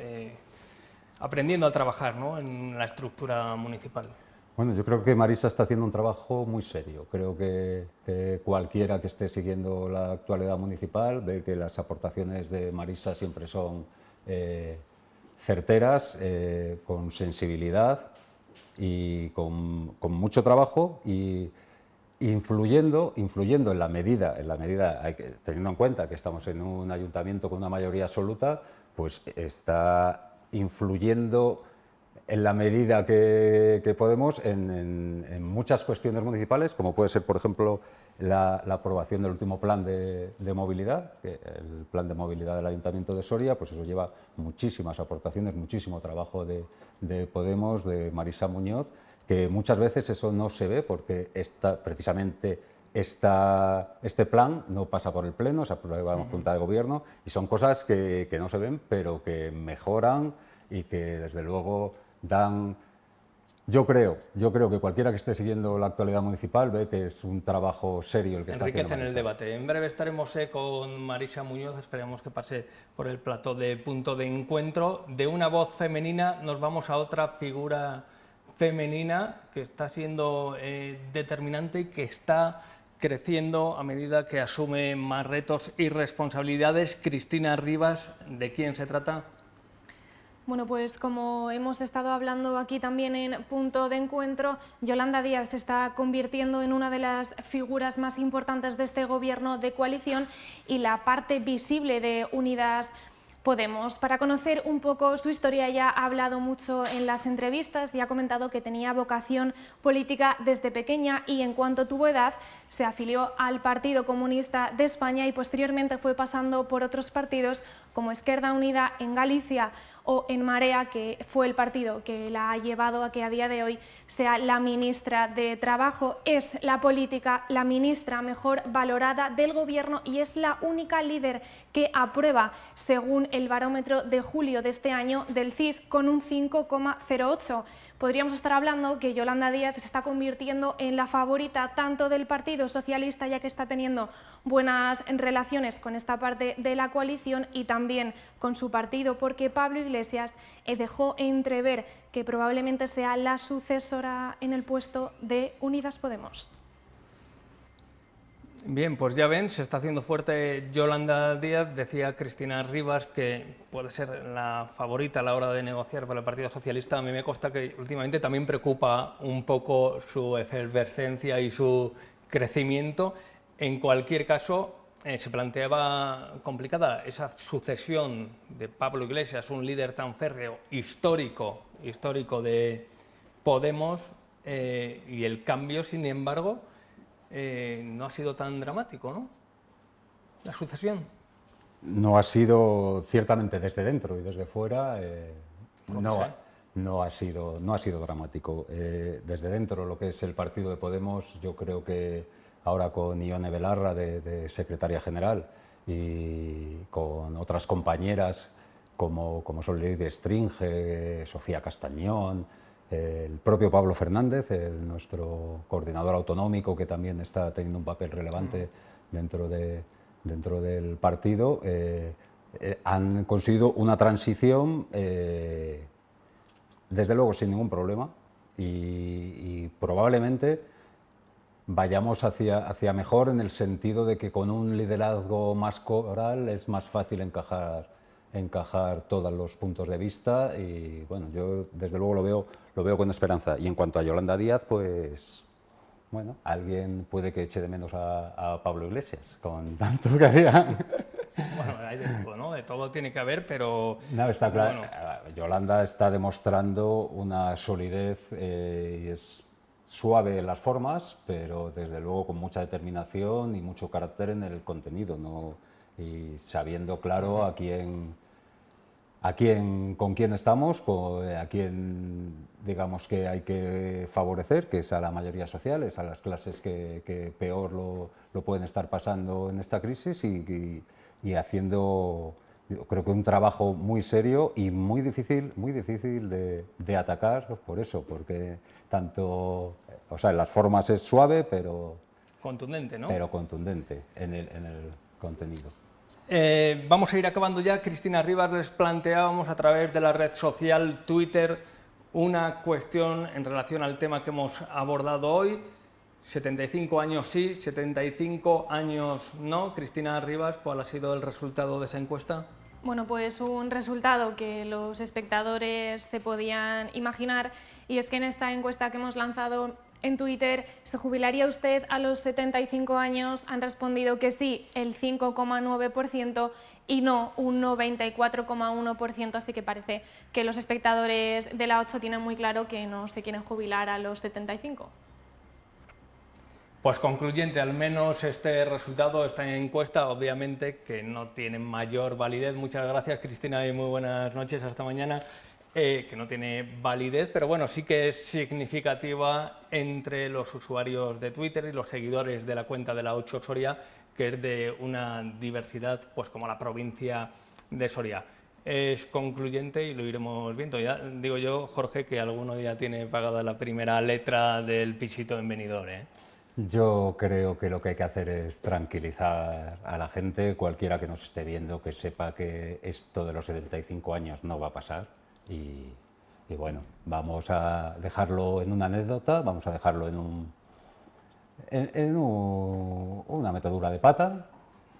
aprendiendo a trabajar, ¿no?, en la estructura municipal. Bueno, yo creo que Marisa está haciendo un trabajo muy serio. Creo que cualquiera que esté siguiendo la actualidad municipal ve que las aportaciones de Marisa siempre son certeras, con sensibilidad y con mucho trabajo, y influyendo en la medida, teniendo en cuenta que estamos en un ayuntamiento con una mayoría absoluta, pues está influyendo en la medida que podemos en muchas cuestiones municipales, como puede ser, por ejemplo, la aprobación del último plan de movilidad, el plan de movilidad del Ayuntamiento de Soria. Pues eso lleva muchísimas aportaciones, muchísimo trabajo de Podemos, de Marisa Muñoz, que muchas veces eso no se ve porque precisamente este plan no pasa por el Pleno, se aprueba en Junta de Gobierno, y son cosas que no se ven, pero que mejoran y que desde luego dan. Yo creo que cualquiera que esté siguiendo la actualidad municipal ve que es un trabajo serio el que está haciendo. Enriquecen el debate. En breve estaremos con Marisa Muñoz, esperemos que pase por el plató de Punto de Encuentro. De una voz femenina nos vamos a otra figura femenina que está siendo determinante y que está creciendo a medida que asume más retos y responsabilidades. Cristina Rivas, ¿de quién se trata? Bueno, pues como hemos estado hablando aquí también en Punto de Encuentro, Yolanda Díaz se está convirtiendo en una de las figuras más importantes de este gobierno de coalición y la parte visible de Unidas Podemos. Para conocer un poco su historia, ella ha hablado mucho en las entrevistas y ha comentado que tenía vocación política desde pequeña y en cuanto tuvo edad se afilió al Partido Comunista de España y posteriormente fue pasando por otros partidos como Esquerda Unida en Galicia o En Marea, que fue el partido que la ha llevado a que a día de hoy sea la ministra de Trabajo. Es la política, la ministra mejor valorada del gobierno y es la única líder que aprueba, según el barómetro de julio de este año del CIS, con un 5,08. Podríamos estar hablando que Yolanda Díaz se está convirtiendo en la favorita tanto del Partido Socialista, ya que está teniendo buenas relaciones con esta parte de la coalición y también con su partido, porque Pablo Iglesias dejó entrever que probablemente sea la sucesora en el puesto de Unidas Podemos. Bien, pues ya ven, se está haciendo fuerte Yolanda Díaz. Decía Cristina Rivas que puede ser la favorita a la hora de negociar para el Partido Socialista. A mí me consta que últimamente también preocupa un poco su efervescencia y su crecimiento. En cualquier caso, se planteaba complicada esa sucesión de Pablo Iglesias, un líder tan férreo, histórico de Podemos, y el cambio, sin embargo, no ha sido tan dramático, ¿no? La sucesión. No ha sido, ciertamente desde dentro y desde fuera, no ha sido dramático. Desde dentro, lo que es el partido de Podemos, yo creo que ahora con Ione Belarra de secretaria general y con otras compañeras como son Lidia Stringe, Sofía Castañón, el propio Pablo Fernández, nuestro coordinador autonómico, que también está teniendo un papel relevante dentro del partido, han conseguido una transición, desde luego sin ningún problema, y probablemente vayamos hacia mejor, en el sentido de que con un liderazgo más coral es más fácil encajar todos los puntos de vista, y bueno, yo desde luego lo veo con esperanza. Y en cuanto a Yolanda Díaz, pues bueno, alguien puede que eche de menos a Pablo Iglesias, con tanto que había. Bueno, hay de todo, ¿no? De todo tiene que haber, pero... No, está claro. Bueno. Yolanda está demostrando una solidez, y es suave en las formas, pero desde luego con mucha determinación y mucho carácter en el contenido, ¿no? Y sabiendo claro con quién estamos, a quién digamos que hay que favorecer, que es a la mayoría social, es a las clases que peor lo pueden estar pasando en esta crisis, y haciendo, yo creo que un trabajo muy serio y muy difícil de atacar, por eso, porque tanto, o sea, en las formas es suave, pero contundente, ¿no? Pero contundente en el contenido. Vamos a ir acabando ya. Cristina Rivas, les planteábamos a través de la red social Twitter una cuestión en relación al tema que hemos abordado hoy. 75 años sí, 75 años no. Cristina Rivas, ¿cuál ha sido el resultado de esa encuesta? Bueno, pues un resultado que los espectadores se podían imaginar, y es que en esta encuesta que hemos lanzado en Twitter, ¿se jubilaría usted a los 75 años? Han respondido que sí el 5,9% y no un 94,1%, así que parece que los espectadores de la 8 tienen muy claro que no se quieren jubilar a los 75. Pues concluyente, al menos este resultado, esta encuesta, obviamente que no tiene mayor validez. Muchas gracias, Cristina, y muy buenas noches, hasta mañana. Que no tiene validez, pero bueno, sí que es significativa entre los usuarios de Twitter y los seguidores de la cuenta de la 8 Soria, que es de una diversidad pues como la provincia de Soria. Es concluyente y lo iremos viendo. Ya digo yo, Jorge, que alguno ya tiene pagada la primera letra del pisito en Benidorm, ¿eh? Yo creo que lo que hay que hacer es tranquilizar a la gente, cualquiera que nos esté viendo, que sepa que esto de los 75 años no va a pasar. Y bueno, vamos a dejarlo en una anécdota, vamos a dejarlo en una metedura de pata,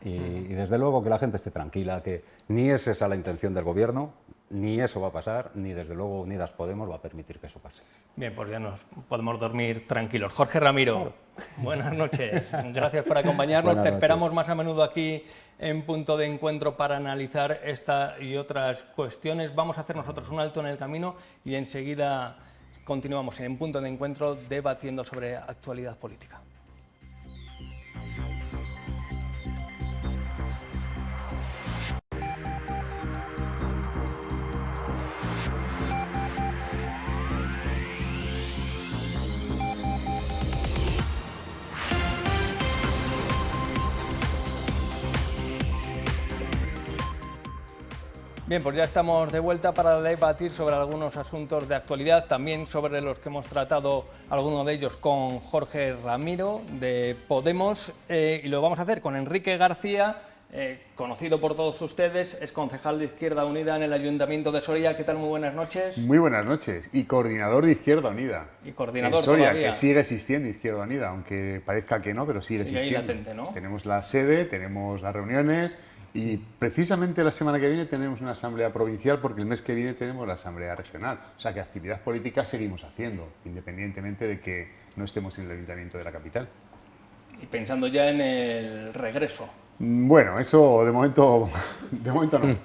y desde luego que la gente esté tranquila, que ni es esa la intención del gobierno, ni eso va a pasar, ni desde luego Unidas Podemos va a permitir que eso pase. Bien, pues ya nos podemos dormir tranquilos. Jorge Ramiro, buenas noches, gracias por acompañarnos. Buenas Te esperamos noches. más a menudo aquí en Punto de Encuentro para analizar esta y otras cuestiones. Vamos a hacer nosotros un alto en el camino y enseguida continuamos en Punto de Encuentro debatiendo sobre actualidad política. Bien, pues ya estamos de vuelta para debatir sobre algunos asuntos de actualidad, también sobre los que hemos tratado, algunos de ellos con Jorge Ramiro de Podemos, y lo vamos a hacer con Enrique García, conocido por todos ustedes, es concejal de Izquierda Unida en el Ayuntamiento de Soria. ¿Qué tal? Muy buenas noches. Muy buenas noches, y coordinador de Izquierda Unida. Y coordinador en Soria, todavía. que sigue existiendo Izquierda Unida, aunque parezca que no, pero sigue existiendo. Ahí latente, ¿no? Tenemos la sede, tenemos las reuniones, y precisamente la semana que viene tenemos una asamblea provincial, porque el mes que viene tenemos la asamblea regional. O sea que actividad política seguimos haciendo, independientemente de que no estemos en el ayuntamiento de la capital. Y pensando ya en el regreso. Bueno, eso de momento no.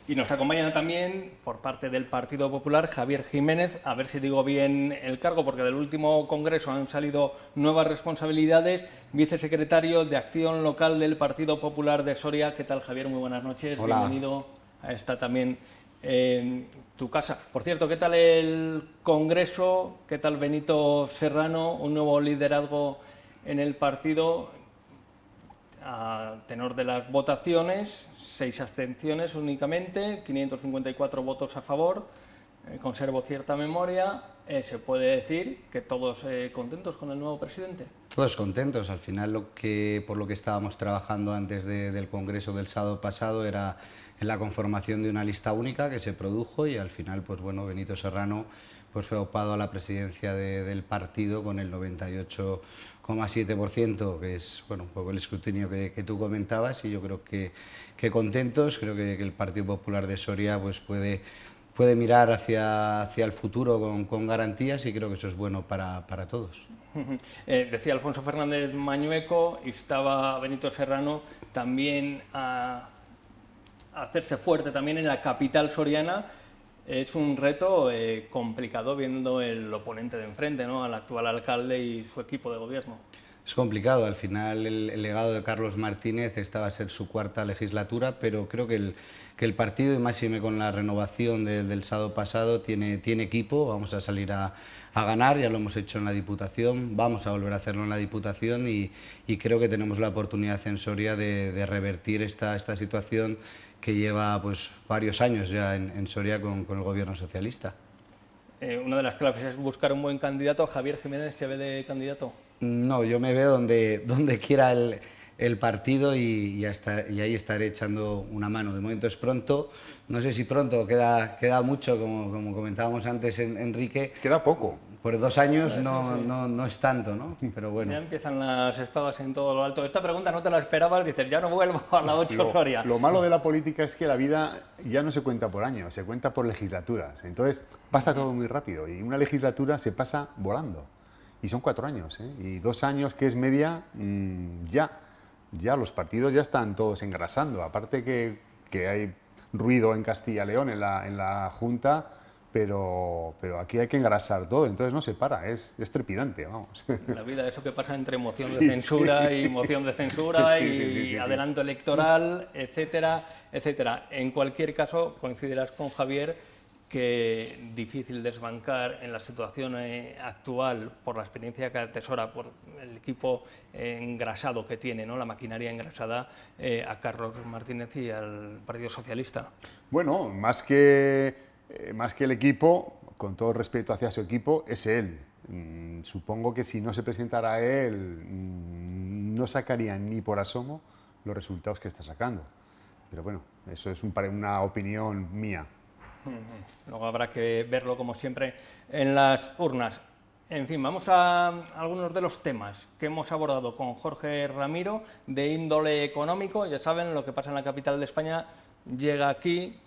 Y nos acompaña también, por parte del Partido Popular, Javier Jiménez, a ver si digo bien el cargo, porque del último congreso han salido nuevas responsabilidades, vicesecretario de Acción Local del Partido Popular de Soria. ¿Qué tal, Javier? Muy buenas noches. Hola. Bienvenido a esta también tu casa. Por cierto, ¿qué tal el congreso? ¿Qué tal Benito Serrano? Un nuevo liderazgo en el partido. a tenor de las votaciones, 6 abstenciones únicamente, 554 votos a favor. Conservo cierta memoria. ¿Se puede decir que todos contentos con el nuevo presidente? Todos contentos. Al final, por lo que estábamos trabajando antes del Congreso del sábado pasado era en la conformación de una lista única que se produjo, y al final, pues bueno, Benito Serrano pues fue opado a la presidencia del partido con el 98,7%, que es, bueno, un poco el escrutinio que tú comentabas, y yo creo que contentos. Creo que el Partido Popular de Soria pues puede mirar hacia el futuro con garantías, y creo que eso es bueno para todos. Decía Alfonso Fernández Mañueco, instaba a Benito Serrano también a hacerse fuerte también en la capital soriana. Es un reto complicado viendo el oponente de enfrente, ¿no?, al actual alcalde y su equipo de gobierno. Es complicado. Al final el legado de Carlos Martínez, esta va a ser su 4ª legislatura, pero creo que el partido, y máxime con la renovación del sábado pasado, tiene equipo. Vamos a salir a ganar, ya lo hemos hecho en la Diputación, vamos a volver a hacerlo en la Diputación, y creo que tenemos la oportunidad en Soria de revertir esta situación que lleva pues varios años ya en Soria con el gobierno socialista. Una de las claves es buscar un buen candidato. ¿Javier Jiménez se ve de candidato? No, yo me veo donde quiera el partido, y ahí estaré echando una mano. De momento es pronto, no sé si pronto, queda mucho, como comentábamos antes, Enrique. Queda poco. Por 2 años no es tanto, ¿no? Pero bueno. Ya empiezan las espadas en todo lo alto. Esta pregunta no te la esperabas, dices, ya no vuelvo a la 8 Soria. Lo malo de la política es que la vida ya no se cuenta por años, se cuenta por legislaturas. Entonces pasa todo muy rápido, y una legislatura se pasa volando. Y son 4 años, ¿eh? Y 2 años, que es media, ya los partidos ya están todos engrasando. Aparte que hay ruido en Castilla y León, en la Junta, pero aquí hay que engrasar todo, entonces no se para, es trepidante, vamos. La vida, eso que pasa entre moción de censura y moción de censura y adelanto electoral, etcétera, etcétera. En cualquier caso, coincidirás con Javier que difícil desbancar en la situación actual, por la experiencia que atesora, por el equipo engrasado que tiene, ¿no?, la maquinaria engrasada, a Carlos Martínez y al Partido Socialista. Bueno, más que el equipo, con todo respeto hacia su equipo, es él. Supongo que si no se presentara él, no sacaría ni por asomo los resultados que está sacando. Pero bueno, eso es una opinión mía. Luego habrá que verlo, como siempre, en las urnas. En fin, vamos a algunos de los temas que hemos abordado con Jorge Ramiro, de índole económico. Ya saben, lo que pasa en la capital de España llega aquí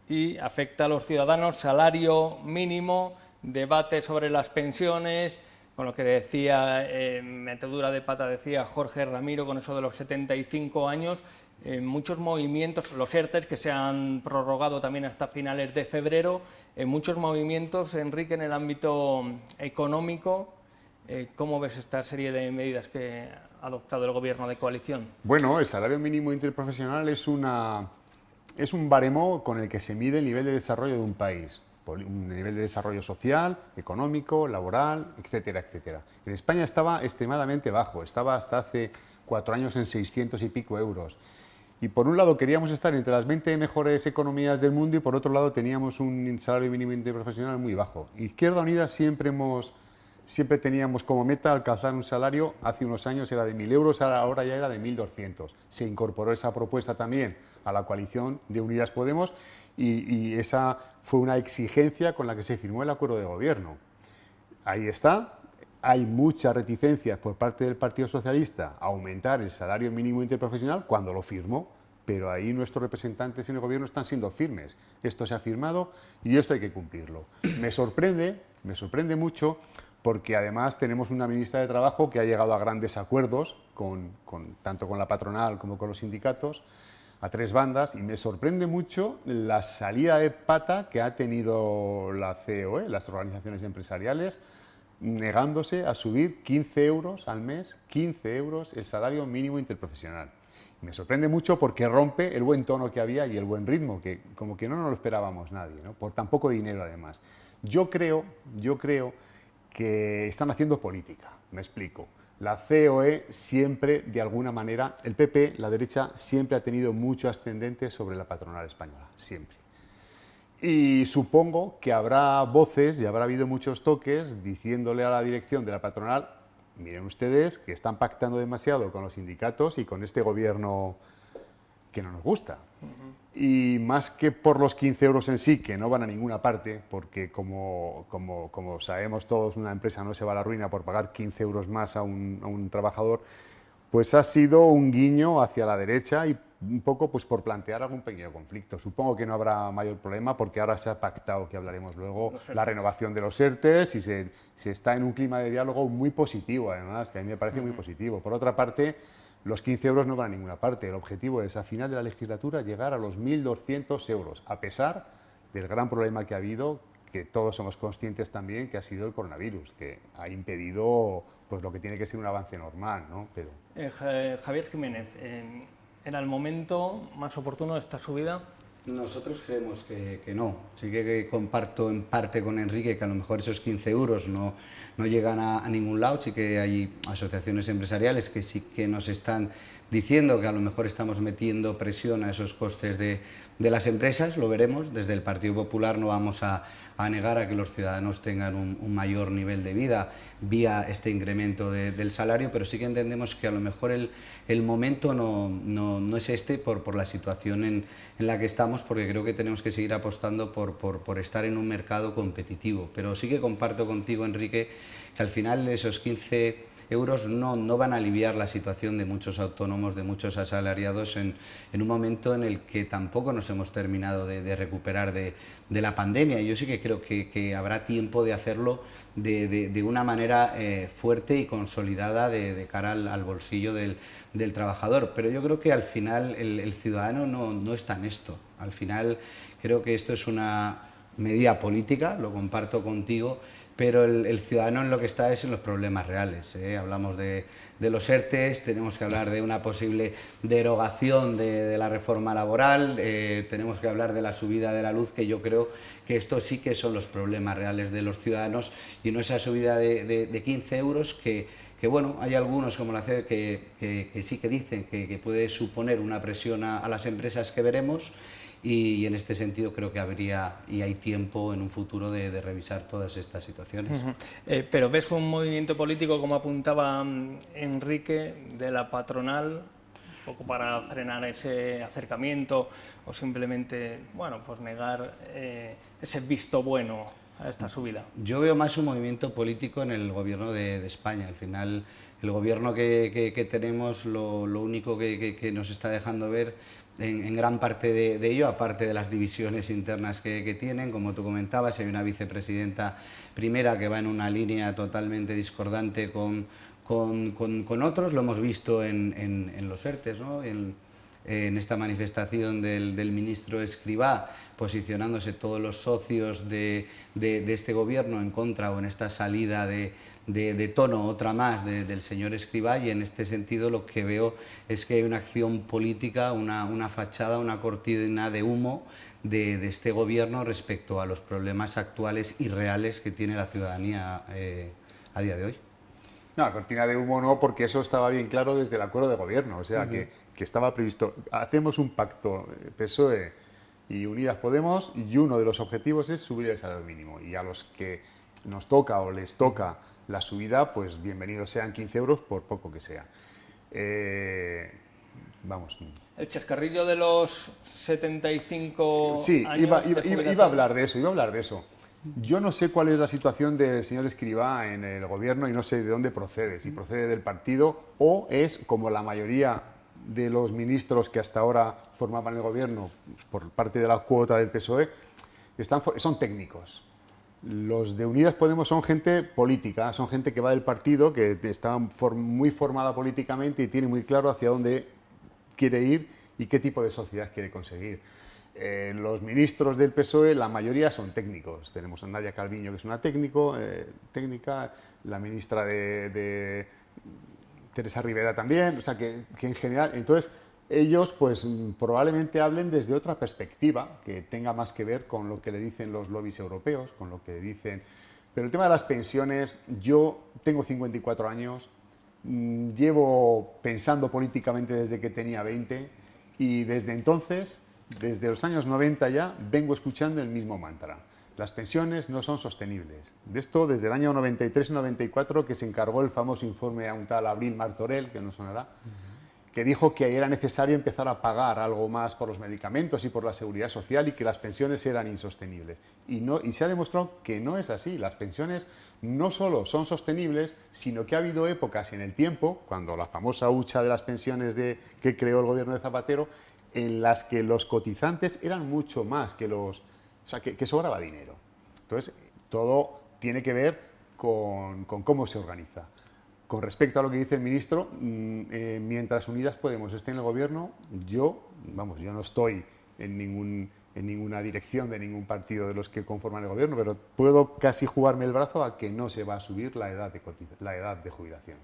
y afecta a los ciudadanos. Salario mínimo, debate sobre las pensiones, con lo que decía, metedura de pata, decía Jorge Ramiro, con eso de los 75 años. Muchos movimientos, los ERTEs que se han prorrogado también hasta finales de febrero, muchos movimientos, Enrique, en el ámbito económico. ¿Cómo ves esta serie de medidas que ha adoptado el Gobierno de coalición? Bueno, el salario mínimo interprofesional es un baremo con el que se mide el nivel de desarrollo de un país, un nivel de desarrollo social, económico, laboral, etcétera, etcétera. En España estaba extremadamente bajo, estaba hasta hace 4 años en 600 y pico euros. Y por un lado queríamos estar entre las 20 mejores economías del mundo, y por otro lado teníamos un salario mínimo interprofesional muy bajo. Izquierda Unida siempre teníamos como meta alcanzar un salario. Hace unos años era de 1.000 euros, ahora ya era de 1.200. Se incorporó esa propuesta también a la coalición de Unidas Podemos, y esa fue una exigencia con la que se firmó el acuerdo de gobierno. Ahí está. Hay muchas reticencias por parte del Partido Socialista a aumentar el salario mínimo interprofesional cuando lo firmó, pero ahí nuestros representantes en el gobierno están siendo firmes. Esto se ha firmado y esto hay que cumplirlo. Me sorprende mucho, porque además tenemos una ministra de Trabajo que ha llegado a grandes acuerdos, tanto con la patronal como con los sindicatos, a 3 bandas, y me sorprende mucho la salida de pata que ha tenido la COE, las organizaciones empresariales, negándose a subir 15 euros al mes, 15 euros el salario mínimo interprofesional. Me sorprende mucho porque rompe el buen tono que había y el buen ritmo, que como que no nos lo esperábamos nadie, ¿no?, por tan poco dinero además. Yo creo que están haciendo política, me explico. La COE siempre, de alguna manera, el PP, la derecha, siempre ha tenido mucho ascendente sobre la patronal española, siempre. Y supongo que habrá voces y habrá habido muchos toques diciéndole a la dirección de la patronal: miren ustedes que están pactando demasiado con los sindicatos y con este gobierno que no nos gusta. Y más que por los 15 euros en sí, que no van a ninguna parte, porque como sabemos todos, una empresa no se va a la ruina por pagar 15 euros más a un trabajador, pues ha sido un guiño hacia la derecha y un poco pues por plantear algún pequeño conflicto. Supongo que no habrá mayor problema porque ahora se ha pactado, que hablaremos luego, la renovación de los ERTEs y se está en un clima de diálogo muy positivo, además, que a mí me parece muy positivo. Por otra parte, los 15 euros no van a ninguna parte. El objetivo es, a final de la legislatura, llegar a los 1.200 euros, a pesar del gran problema que ha habido, que todos somos conscientes también, que ha sido el coronavirus, que ha impedido pues lo que tiene que ser un avance normal, ¿no? Pero... Javier Jiménez, ¿era el momento más oportuno de esta subida? Nosotros creemos que no. Sí que comparto en parte con Enrique que a lo mejor esos 15 euros no llegan a ningún lado. Sí que hay asociaciones empresariales que sí que nos están diciendo que a lo mejor estamos metiendo presión a esos costes de las empresas. Lo veremos. Desde el Partido Popular no vamos a negar a que los ciudadanos tengan un mayor nivel de vida vía este incremento del salario, pero sí que entendemos que a lo mejor el momento no es este por la situación en la que estamos, porque creo que tenemos que seguir apostando por estar en un mercado competitivo. Pero sí que comparto contigo, Enrique, que al final esos 15 euros no van a aliviar la situación de muchos autónomos, de muchos asalariados en un momento en el que tampoco nos hemos terminado de recuperar de la pandemia. Yo sí que creo que habrá tiempo de hacerlo de una manera fuerte y consolidada de cara al bolsillo del trabajador. Pero yo creo que al final el ciudadano no está en esto. Al final creo que esto es una medida política, lo comparto contigo, pero el ciudadano en lo que está es en los problemas reales. Hablamos de los ERTEs, tenemos que hablar de una posible derogación de la reforma laboral, tenemos que hablar de la subida de la luz, que yo creo que estos sí que son los problemas reales de los ciudadanos y no esa subida de 15 euros que bueno, hay algunos como la CEE que sí que dicen que puede suponer una presión a las empresas, que veremos. Y en este sentido creo que habría y hay tiempo en un futuro de revisar todas estas situaciones. Pero ¿ves un movimiento político, como apuntaba Enrique, de la patronal, un poco para frenar ese acercamiento o simplemente, bueno, pues negar ese visto bueno a esta subida? Yo veo más un movimiento político en el gobierno de España. Al final, el gobierno que tenemos, lo único que nos está dejando ver en gran parte de ello, aparte de las divisiones internas que tienen, como tú comentabas, hay una vicepresidenta primera que va en una línea totalmente discordante con otros. Lo hemos visto en los ERTEs, ¿no? En esta manifestación del ministro Escrivá, posicionándose todos los socios de este gobierno en contra, o en esta salida de tono, otra más, del señor Escrivá, y en este sentido lo que veo es que hay una acción política, una fachada, una cortina de humo de este gobierno respecto a los problemas actuales y reales que tiene la ciudadanía a día de hoy. No, cortina de humo no, porque eso estaba bien claro desde el acuerdo de gobierno, o sea, que estaba previsto. Hacemos un pacto PSOE y Unidas Podemos, y uno de los objetivos es subir el salario mínimo, y a los que nos toca o les toca la subida, pues bienvenidos sean 15 euros, por poco que sea. Vamos. El chascarrillo de los 75 sí, años iba a hablar de eso, Yo no sé cuál es la situación del señor Escrivá en el gobierno y no sé de dónde procede, si procede del partido o es, como la mayoría de los ministros que hasta ahora formaban el gobierno por parte de la cuota del PSOE, son técnicos. Los de Unidas Podemos son gente política, son gente que va del partido, que está muy formada políticamente y tiene muy claro hacia dónde quiere ir y qué tipo de sociedad quiere conseguir. Los ministros del PSOE, la mayoría son técnicos. Tenemos a Nadia Calviño, que es una técnica, la ministra de Teresa Rivera también, o sea que en general, entonces ellos pues probablemente hablen desde otra perspectiva que tenga más que ver con lo que le dicen los lobbies europeos, con lo que dicen. Pero el tema de las pensiones, yo tengo 54 años Llevo pensando políticamente desde que tenía 20 y desde entonces, desde los años 90 ya, vengo escuchando el mismo mantra. Las pensiones no son sostenibles. De esto desde el año 93-94 que se encargó el famoso informe a un tal Abril Martorell, que no sonará, que dijo que era necesario empezar a pagar algo más por los medicamentos y por la seguridad social y que las pensiones eran insostenibles. Y se ha demostrado que no es así. Las pensiones no solo son sostenibles, sino que ha habido épocas en el tiempo, cuando la famosa hucha de las pensiones que creó el gobierno de Zapatero, en las que los cotizantes eran mucho más que los... O sea, que sobraba dinero. Entonces, todo tiene que ver con cómo se organiza. Con respecto a lo que dice el ministro, mientras Unidas Podemos esté en el gobierno, yo no estoy en ninguna dirección de ningún partido de los que conforman el gobierno, pero puedo casi jugarme el brazo a que no se va a subir la edad de jubilación.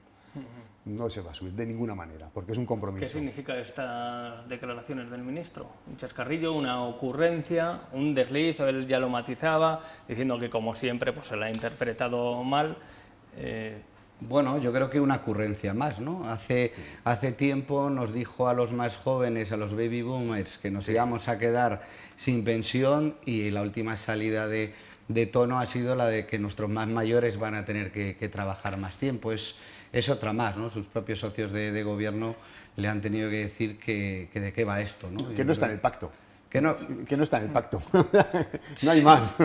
No se va a subir de ninguna manera, porque es un compromiso. ¿Qué significa estas declaraciones del ministro? Un chascarrillo, una ocurrencia, un desliz, o él ya lo matizaba, diciendo que como siempre pues, se la ha interpretado mal. Bueno, yo creo que una ocurrencia más, ¿no? Hace tiempo nos dijo a los más jóvenes, a los baby boomers, que nos íbamos a quedar sin pensión y la última salida de tono ha sido la de que nuestros más mayores van a tener que trabajar más tiempo. Es otra más, ¿no? Sus propios socios de gobierno le han tenido que decir que de qué va esto, ¿no? Que no está en el pacto. Que no está en el pacto. No hay más.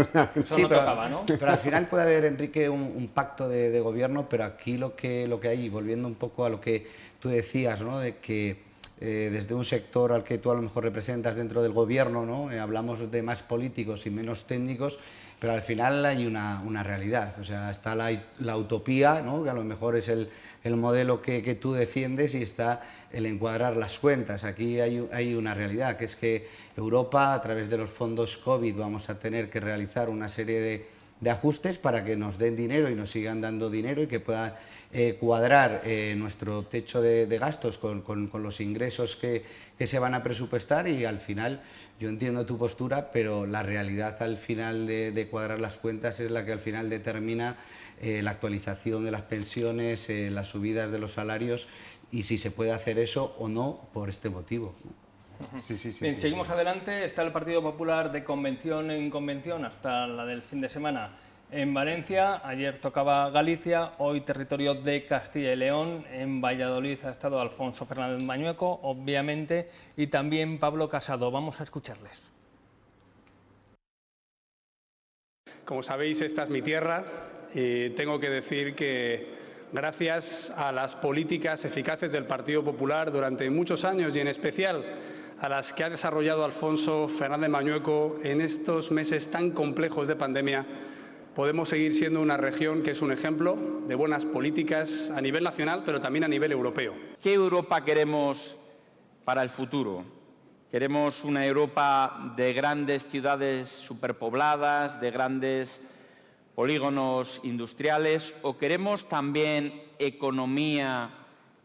Sí, pero al final puede haber, Enrique, un pacto de gobierno, pero aquí lo que hay, volviendo un poco a lo que tú decías, ¿no? De que desde un sector al que tú a lo mejor representas dentro del gobierno, ¿no? Hablamos de más políticos y menos técnicos, pero al final hay una realidad. O sea, está la utopía, ¿no? Que a lo mejor es el modelo que tú defiendes, y está el encuadrar las cuentas. Aquí hay una realidad, que es que Europa, a través de los fondos COVID, vamos a tener que realizar una serie de ajustes para que nos den dinero y nos sigan dando dinero y que pueda cuadrar nuestro techo de gastos con los ingresos que se van a presupuestar. Y al final, yo entiendo tu postura, pero la realidad al final de cuadrar las cuentas es la que al final determina la actualización de las pensiones, las subidas de los salarios, y si se puede hacer eso o no por este motivo. Bien, seguimos adelante. Está el Partido Popular de convención en convención hasta la del fin de semana en Valencia. Ayer tocaba Galicia, hoy territorio de Castilla y León. En Valladolid ha estado Alfonso Fernández Mañueco, obviamente, y también Pablo Casado. Vamos a escucharles. Como sabéis, esta es mi tierra y tengo que decir que gracias a las políticas eficaces del Partido Popular durante muchos años, y en especial a las que ha desarrollado Alfonso Fernández Mañueco en estos meses tan complejos de pandemia, podemos seguir siendo una región que es un ejemplo de buenas políticas a nivel nacional, pero también a nivel europeo. ¿Qué Europa queremos para el futuro? ¿Queremos una Europa de grandes ciudades superpobladas, de grandes polígonos industriales, o queremos también economía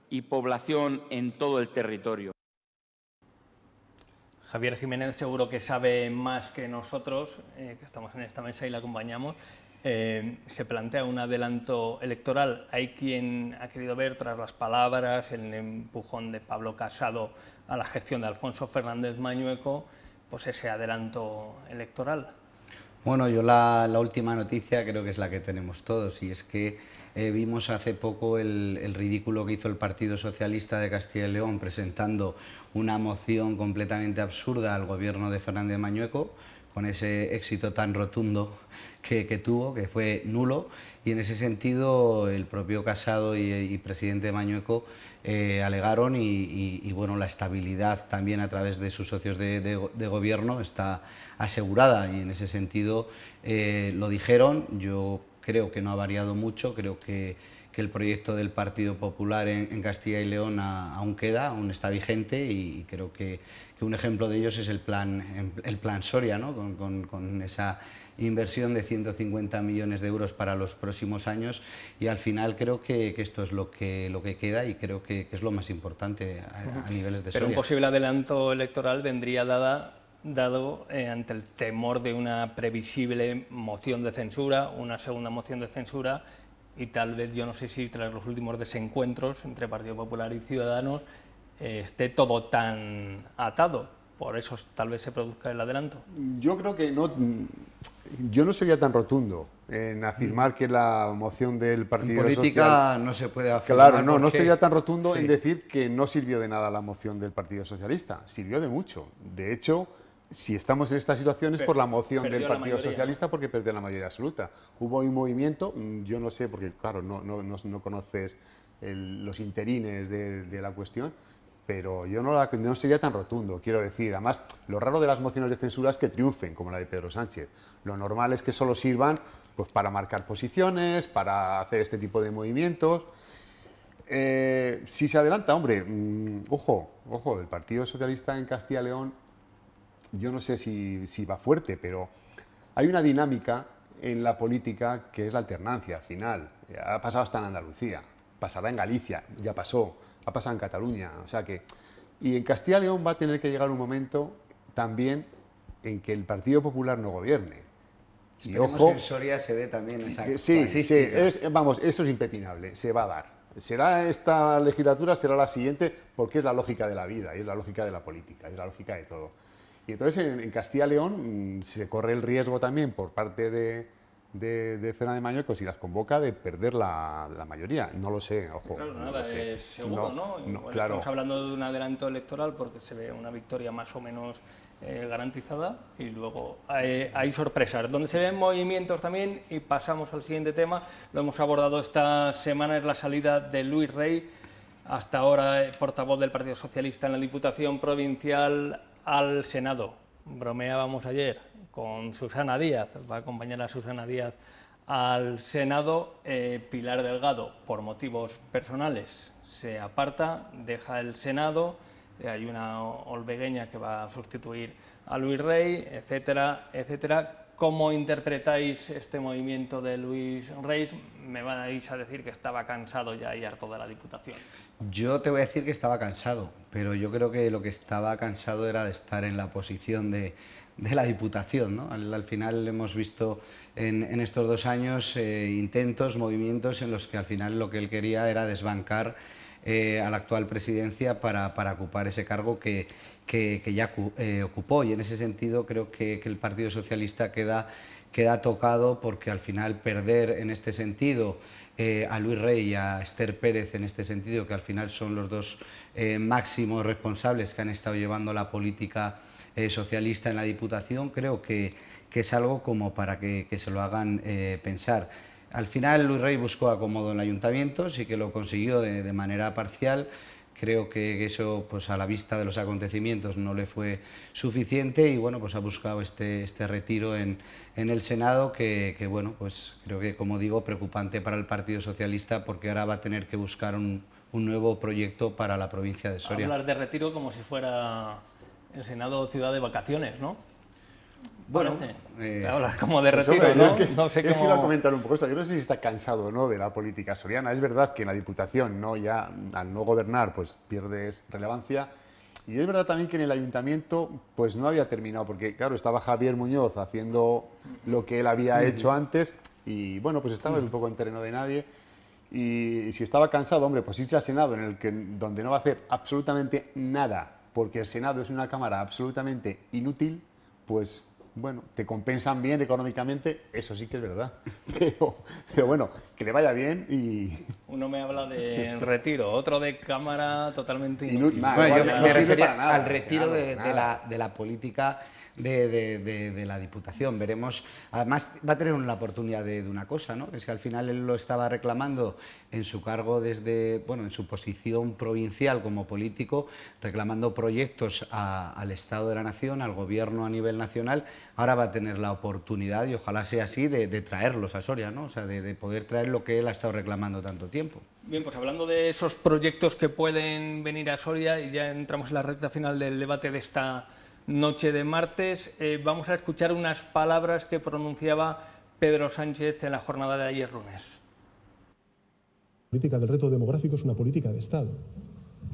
y población en todo el territorio? Javier Jiménez seguro que sabe más que nosotros, que estamos en esta mesa y la acompañamos. Se plantea un adelanto electoral. Hay quien ha querido ver, tras las palabras, el empujón de Pablo Casado a la gestión de Alfonso Fernández Mañueco, pues ese adelanto electoral. Bueno, yo la última noticia creo que es la que tenemos todos, y es que vimos hace poco el ridículo que hizo el Partido Socialista de Castilla y León presentando una moción completamente absurda al gobierno de Fernández Mañueco, con ese éxito tan rotundo que tuvo, que fue nulo, y en ese sentido el propio Casado y presidente Mañueco alegaron, y bueno, la estabilidad también a través de sus socios de gobierno está asegurada, y en ese sentido lo dijeron. Yo creo que no ha variado mucho, creo que el proyecto del Partido Popular en Castilla y León aún queda, aún está vigente, y creo que un ejemplo de ellos es el plan Soria, ¿no? con esa inversión de 150 millones de euros para los próximos años, y al final creo que esto es lo que queda, y creo que es lo más importante a niveles de Soria. Pero un posible adelanto electoral vendría dado ante el temor de una previsible moción de censura, una segunda moción de censura, y tal vez, yo no sé si tras los últimos desencuentros entre Partido Popular y Ciudadanos esté todo tan atado, por eso tal vez se produzca el adelanto. Yo creo que no, yo no sería tan rotundo en afirmar que la moción del Partido Social... En política no se puede afirmar. Claro, no sería tan rotundo en decir que no sirvió de nada la moción del Partido Socialista, sirvió de mucho. De hecho, si estamos en esta situación es por la moción del Partido Socialista, porque perdió la mayoría absoluta. Hubo un movimiento, yo no sé, porque claro, no conoces los interines de la cuestión, pero yo no sería tan rotundo, quiero decir. Además, lo raro de las mociones de censura es que triunfen, como la de Pedro Sánchez. Lo normal es que solo sirvan pues, para marcar posiciones, para hacer este tipo de movimientos. Si se adelanta, hombre, ojo, el Partido Socialista en Castilla y León, yo no sé si va fuerte, pero hay una dinámica en la política que es la alternancia al final. Ha pasado hasta en Andalucía, pasará en Galicia, ya pasó, ha pasado en Cataluña, o sea que... Y en Castilla y León va a tener que llegar un momento también en que el Partido Popular no gobierne. Esperemos y ojo, que en Soria se dé también esa sí, vamos, eso es impepinable, se va a dar. Será esta legislatura, será la siguiente, porque es la lógica de la vida, y es la lógica de la política, es la lógica de todo. Y entonces en Castilla y León se corre el riesgo también por parte de Fernández Mañueco, si las convoca, de perder la mayoría. No lo sé, ojo. Claro, no nada, lo sé. es seguro, ¿no? Claro. Estamos hablando de un adelanto electoral porque se ve una victoria más o menos garantizada y luego hay sorpresas. Donde se ven movimientos también, y pasamos al siguiente tema, lo hemos abordado esta semana, es la salida de Luis Rey, hasta ahora portavoz del Partido Socialista en la Diputación Provincial, al Senado. Bromeábamos ayer con Susana Díaz, va a acompañar a Susana Díaz al Senado. Pilar Delgado, por motivos personales, se aparta, deja el Senado, hay una olvegueña que va a sustituir a Luis Rey, etcétera, etcétera. ¿Cómo interpretáis este movimiento de Luis Rey? Me vais a decir que estaba cansado ya y harto de la Diputación. Yo te voy a decir que estaba cansado, pero yo creo que lo que estaba cansado era de estar en la posición de la Diputación, ¿no? Al final hemos visto en estos 2 años intentos, movimientos en los que al final lo que él quería era desbancar a la actual presidencia para ocupar ese cargo que ya ocupó, y en ese sentido creo que el Partido Socialista queda tocado, porque al final perder en este sentido a Luis Rey y a Esther Pérez en este sentido, que al final son los dos máximos responsables que han estado llevando la política socialista en la Diputación, creo que es algo como para que se lo hagan pensar. Al final Luis Rey buscó acomodo en el ayuntamiento, sí que lo consiguió de manera parcial. Creo que eso, pues a la vista de los acontecimientos, no le fue suficiente, y bueno, pues ha buscado este retiro en el Senado, que bueno, pues creo que, como digo, preocupante para el Partido Socialista, porque ahora va a tener que buscar un nuevo proyecto para la provincia de Soria. Hablar de retiro como si fuera el Senado ciudad de vacaciones, ¿no? Bueno, hablar como de retiro, pues, ¿no? No sé cómo... Es que iba a comentar un poco eso. Yo no sé si está cansado o no de la política soriana. Es verdad que en la Diputación, ya al no gobernar, pues pierdes relevancia. Y es verdad también que en el Ayuntamiento pues no había terminado, porque claro, estaba Javier Muñoz haciendo lo que él había hecho antes, y bueno, pues estaba un poco en terreno de nadie. Y si estaba cansado, hombre, pues irse al Senado, donde no va a hacer absolutamente nada, porque el Senado es una cámara absolutamente inútil, pues bueno, te compensan bien económicamente, eso sí que es verdad. Pero bueno, que le vaya bien y... Uno me habla de retiro, otro de cámara totalmente inútil. Bueno, yo me refería al retiro de la política de la Diputación. Veremos, además va a tener una oportunidad de una cosa, ¿no? Que es que al final él lo estaba reclamando en su cargo en su posición provincial como político, reclamando proyectos al Estado de la Nación, al Gobierno a nivel nacional. Ahora va a tener la oportunidad, y ojalá sea así, de traerlos a Soria, ¿no? O sea, de poder traer lo que él ha estado reclamando tanto tiempo. Bien, pues hablando de esos proyectos que pueden venir a Soria, y ya entramos en la recta final del debate de esta noche de martes, vamos a escuchar unas palabras que pronunciaba Pedro Sánchez en la jornada de ayer lunes. La política del reto demográfico es una política de Estado,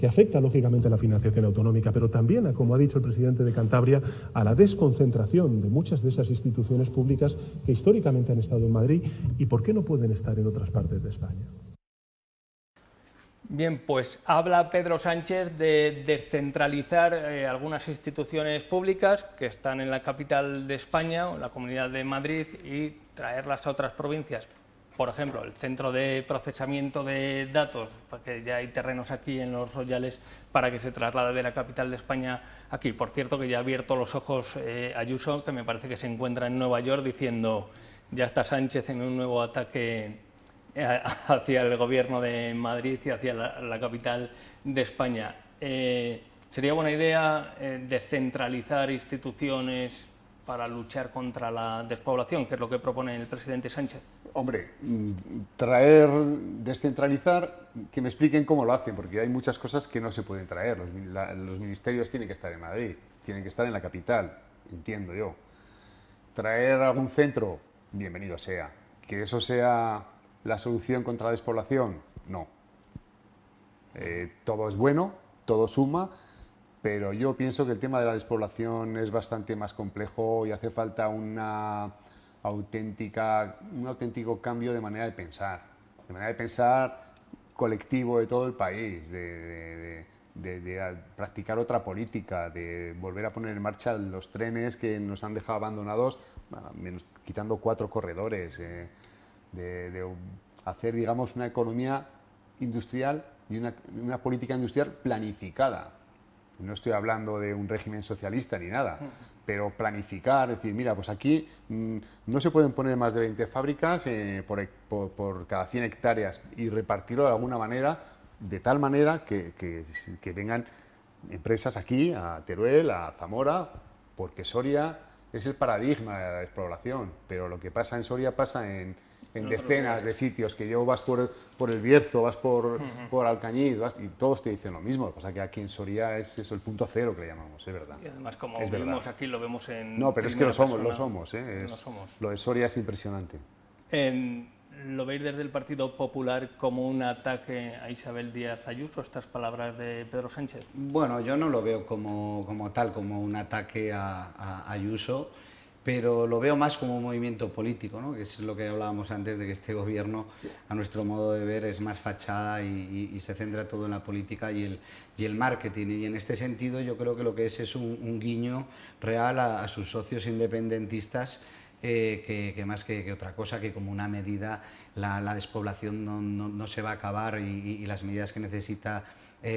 que afecta lógicamente a la financiación autonómica, pero también, como ha dicho el presidente de Cantabria, a la desconcentración de muchas de esas instituciones públicas que históricamente han estado en Madrid y por qué no pueden estar en otras partes de España. Bien, pues habla Pedro Sánchez de descentralizar algunas instituciones públicas que están en la capital de España, o en la Comunidad de Madrid, y traerlas a otras provincias. Por ejemplo, el centro de procesamiento de datos, porque ya hay terrenos aquí en Los Royales para que se traslade de la capital de España aquí. Por cierto, que ya ha abierto los ojos Ayuso, que me parece que se encuentra en Nueva York, diciendo ya está Sánchez en un nuevo ataque hacia el gobierno de Madrid y hacia la capital de España. ¿Sería buena idea descentralizar instituciones para luchar contra la despoblación, que es lo que propone el presidente Sánchez? Hombre, descentralizar, que me expliquen cómo lo hacen, porque hay muchas cosas que no se pueden traer. Los ministerios tienen que estar en Madrid, tienen que estar en la capital, entiendo yo. Traer algún centro, bienvenido sea. Que eso sea la solución contra la despoblación, no. Todo es bueno, todo suma, pero yo pienso que el tema de la despoblación es bastante más complejo y hace falta un auténtico cambio de manera de pensar colectivo de todo el país, de practicar otra política, de volver a poner en marcha los trenes que nos han dejado abandonados, quitando 4 corredores, de hacer, digamos, una economía industrial y una política industrial planificada. No estoy hablando de un régimen socialista ni nada, pero planificar, decir, mira, pues aquí no se pueden poner más de 20 fábricas por cada 100 hectáreas y repartirlo de alguna manera, de tal manera que vengan empresas aquí, a Teruel, a Zamora, porque Soria es el paradigma de la despoblación, pero lo que pasa en Soria pasa en decenas de sitios, que vas por el Bierzo, vas por Alcañiz, y todos te dicen lo mismo. Lo que pasa es que aquí en Soria es eso, el punto cero que le llamamos, es verdad. Y además, como vivimos aquí, lo vemos en No, pero es que lo somos. Lo somos. Lo de Soria es impresionante. ¿Lo veis desde el Partido Popular como un ataque a Isabel Díaz Ayuso, estas palabras de Pedro Sánchez? Bueno, yo no lo veo como un ataque a Ayuso, pero lo veo más como un movimiento político, ¿no? Que es lo que hablábamos antes, de que este gobierno, a nuestro modo de ver, es más fachada y se centra todo en la política y el marketing. Y en este sentido yo creo que lo que es un guiño real a sus socios independentistas, que más que otra cosa, que como una medida la despoblación no se va a acabar y las medidas que necesita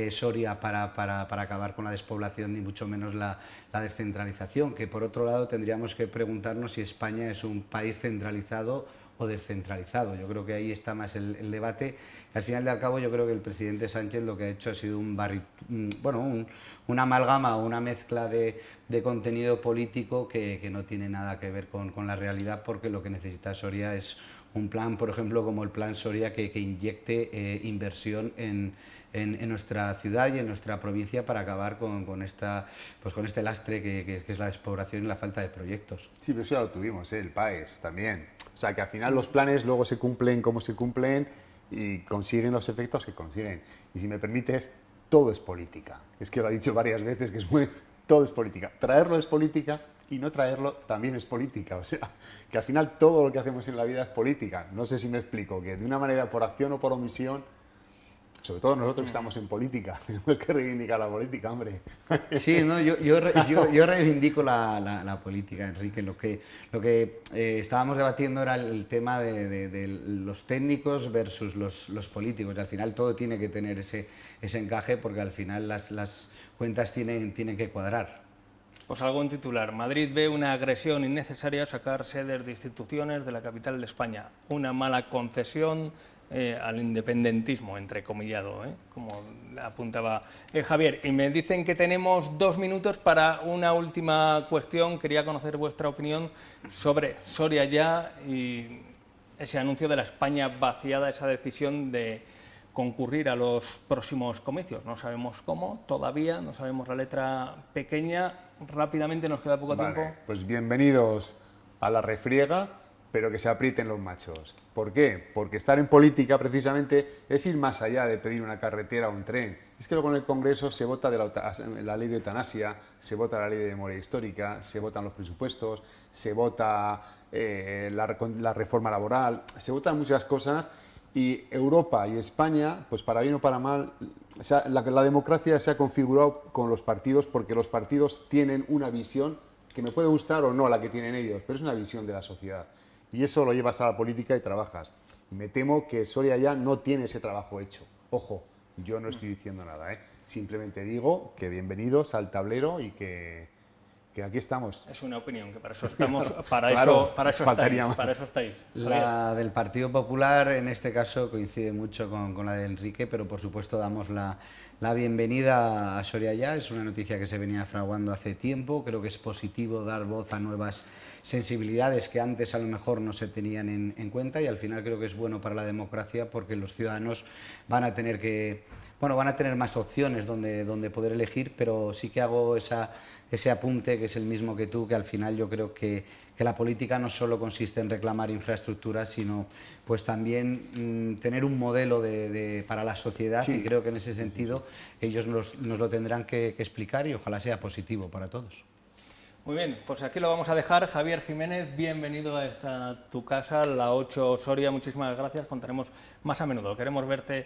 Soria para acabar con la despoblación, ni mucho menos la descentralización, que por otro lado tendríamos que preguntarnos si España es un país centralizado o descentralizado. Yo creo que ahí está más el debate. Al final y al cabo yo creo que el presidente Sánchez lo que ha hecho ha sido una amalgama o una mezcla de contenido político que no tiene nada que ver con la realidad, porque lo que necesita Soria es un plan, por ejemplo, como el plan Soria, que inyecte inversión en nuestra ciudad y en nuestra provincia para acabar con este lastre que es la despoblación y la falta de proyectos. Sí, pero eso ya lo tuvimos, el PAES también. O sea, que al final los planes luego se cumplen como se cumplen y consiguen los efectos que consiguen. Y si me permites, todo es política. Es que lo ha dicho varias veces, que todo es política. Traerlo es política y no traerlo también es política. O sea, que al final todo lo que hacemos en la vida es política. No sé si me explico, que de una manera, por acción o por omisión, sobre todo nosotros que estamos en política, tenemos que reivindicar la política, hombre. Sí, no, yo reivindico la política, Enrique. Lo que estábamos debatiendo era el tema de los técnicos versus los políticos, y al final todo tiene que tener ese encaje, porque al final las cuentas tienen que cuadrar. Pues algo en titular: Madrid ve una agresión innecesaria a sacar sedes de instituciones de la capital de España. Una mala concesión al independentismo, entrecomillado, como apuntaba Javier. Y me dicen que tenemos 2 minutos para una última cuestión. Quería conocer vuestra opinión sobre Soria Ya y ese anuncio de la España vaciada, esa decisión de concurrir a los próximos comicios. No sabemos cómo, todavía, no sabemos la letra pequeña. Rápidamente, nos queda poco tiempo. Pues bienvenidos a la refriega pero que se aprieten los machos. ¿Por qué? Porque estar en política precisamente es ir más allá de pedir una carretera o un tren. Es que luego en el Congreso se vota la ley de eutanasia, se vota la ley de memoria histórica, se votan los presupuestos, se vota la reforma laboral, se votan muchas cosas. Y Europa y España, pues para bien o para mal, la democracia se ha configurado con los partidos, porque los partidos tienen una visión que me puede gustar o no la que tienen ellos, pero es una visión de la sociedad. Y eso lo llevas a la política y trabajas. Y me temo que Soria ya no tiene ese trabajo hecho. Ojo, yo no estoy diciendo nada, ¿eh? Simplemente digo que bienvenidos al tablero y que aquí estamos. Es una opinión, que para eso estamos, para Claro, eso estáis. La del Partido Popular, en este caso, coincide mucho con la de Enrique, pero por supuesto damos la bienvenida a Soria Ya. Es una noticia que se venía fraguando hace tiempo. Creo que es positivo dar voz a nuevas sensibilidades que antes a lo mejor no se tenían en cuenta, y al final creo que es bueno para la democracia, porque los ciudadanos van a tener más opciones donde poder elegir, pero sí que hago ese apunte, que es el mismo que tú, que al final yo creo que la política no solo consiste en reclamar infraestructuras, sino pues también tener un modelo para la sociedad, y creo que en ese sentido ellos nos lo tendrán que explicar, y ojalá sea positivo para todos. Muy bien, pues aquí lo vamos a dejar. Javier Jiménez, bienvenido a tu casa, la 8 Soria, muchísimas gracias, contaremos más a menudo, queremos verte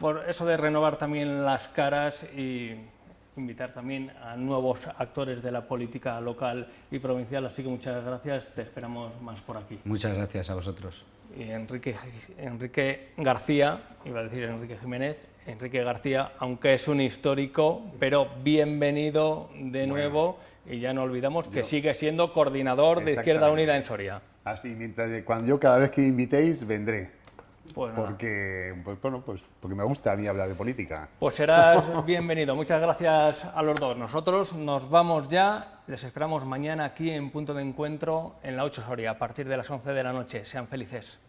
por eso de renovar también las caras y invitar también a nuevos actores de la política local y provincial, así que muchas gracias, te esperamos más por aquí. Muchas gracias a vosotros. Y Enrique García, iba a decir Enrique Jiménez, Enrique García, aunque es un histórico, pero bienvenido de nuevo, y ya no olvidamos que sigue siendo coordinador de Izquierda Unida en Soria. Así, cuando cada vez que invitéis vendré. Pues porque me gusta a mí hablar de política. Pues serás bienvenido. Muchas gracias a los dos. Nosotros nos vamos ya. Les esperamos mañana aquí en Punto de Encuentro en la 8 Soria a partir de las 11 de la noche. Sean felices.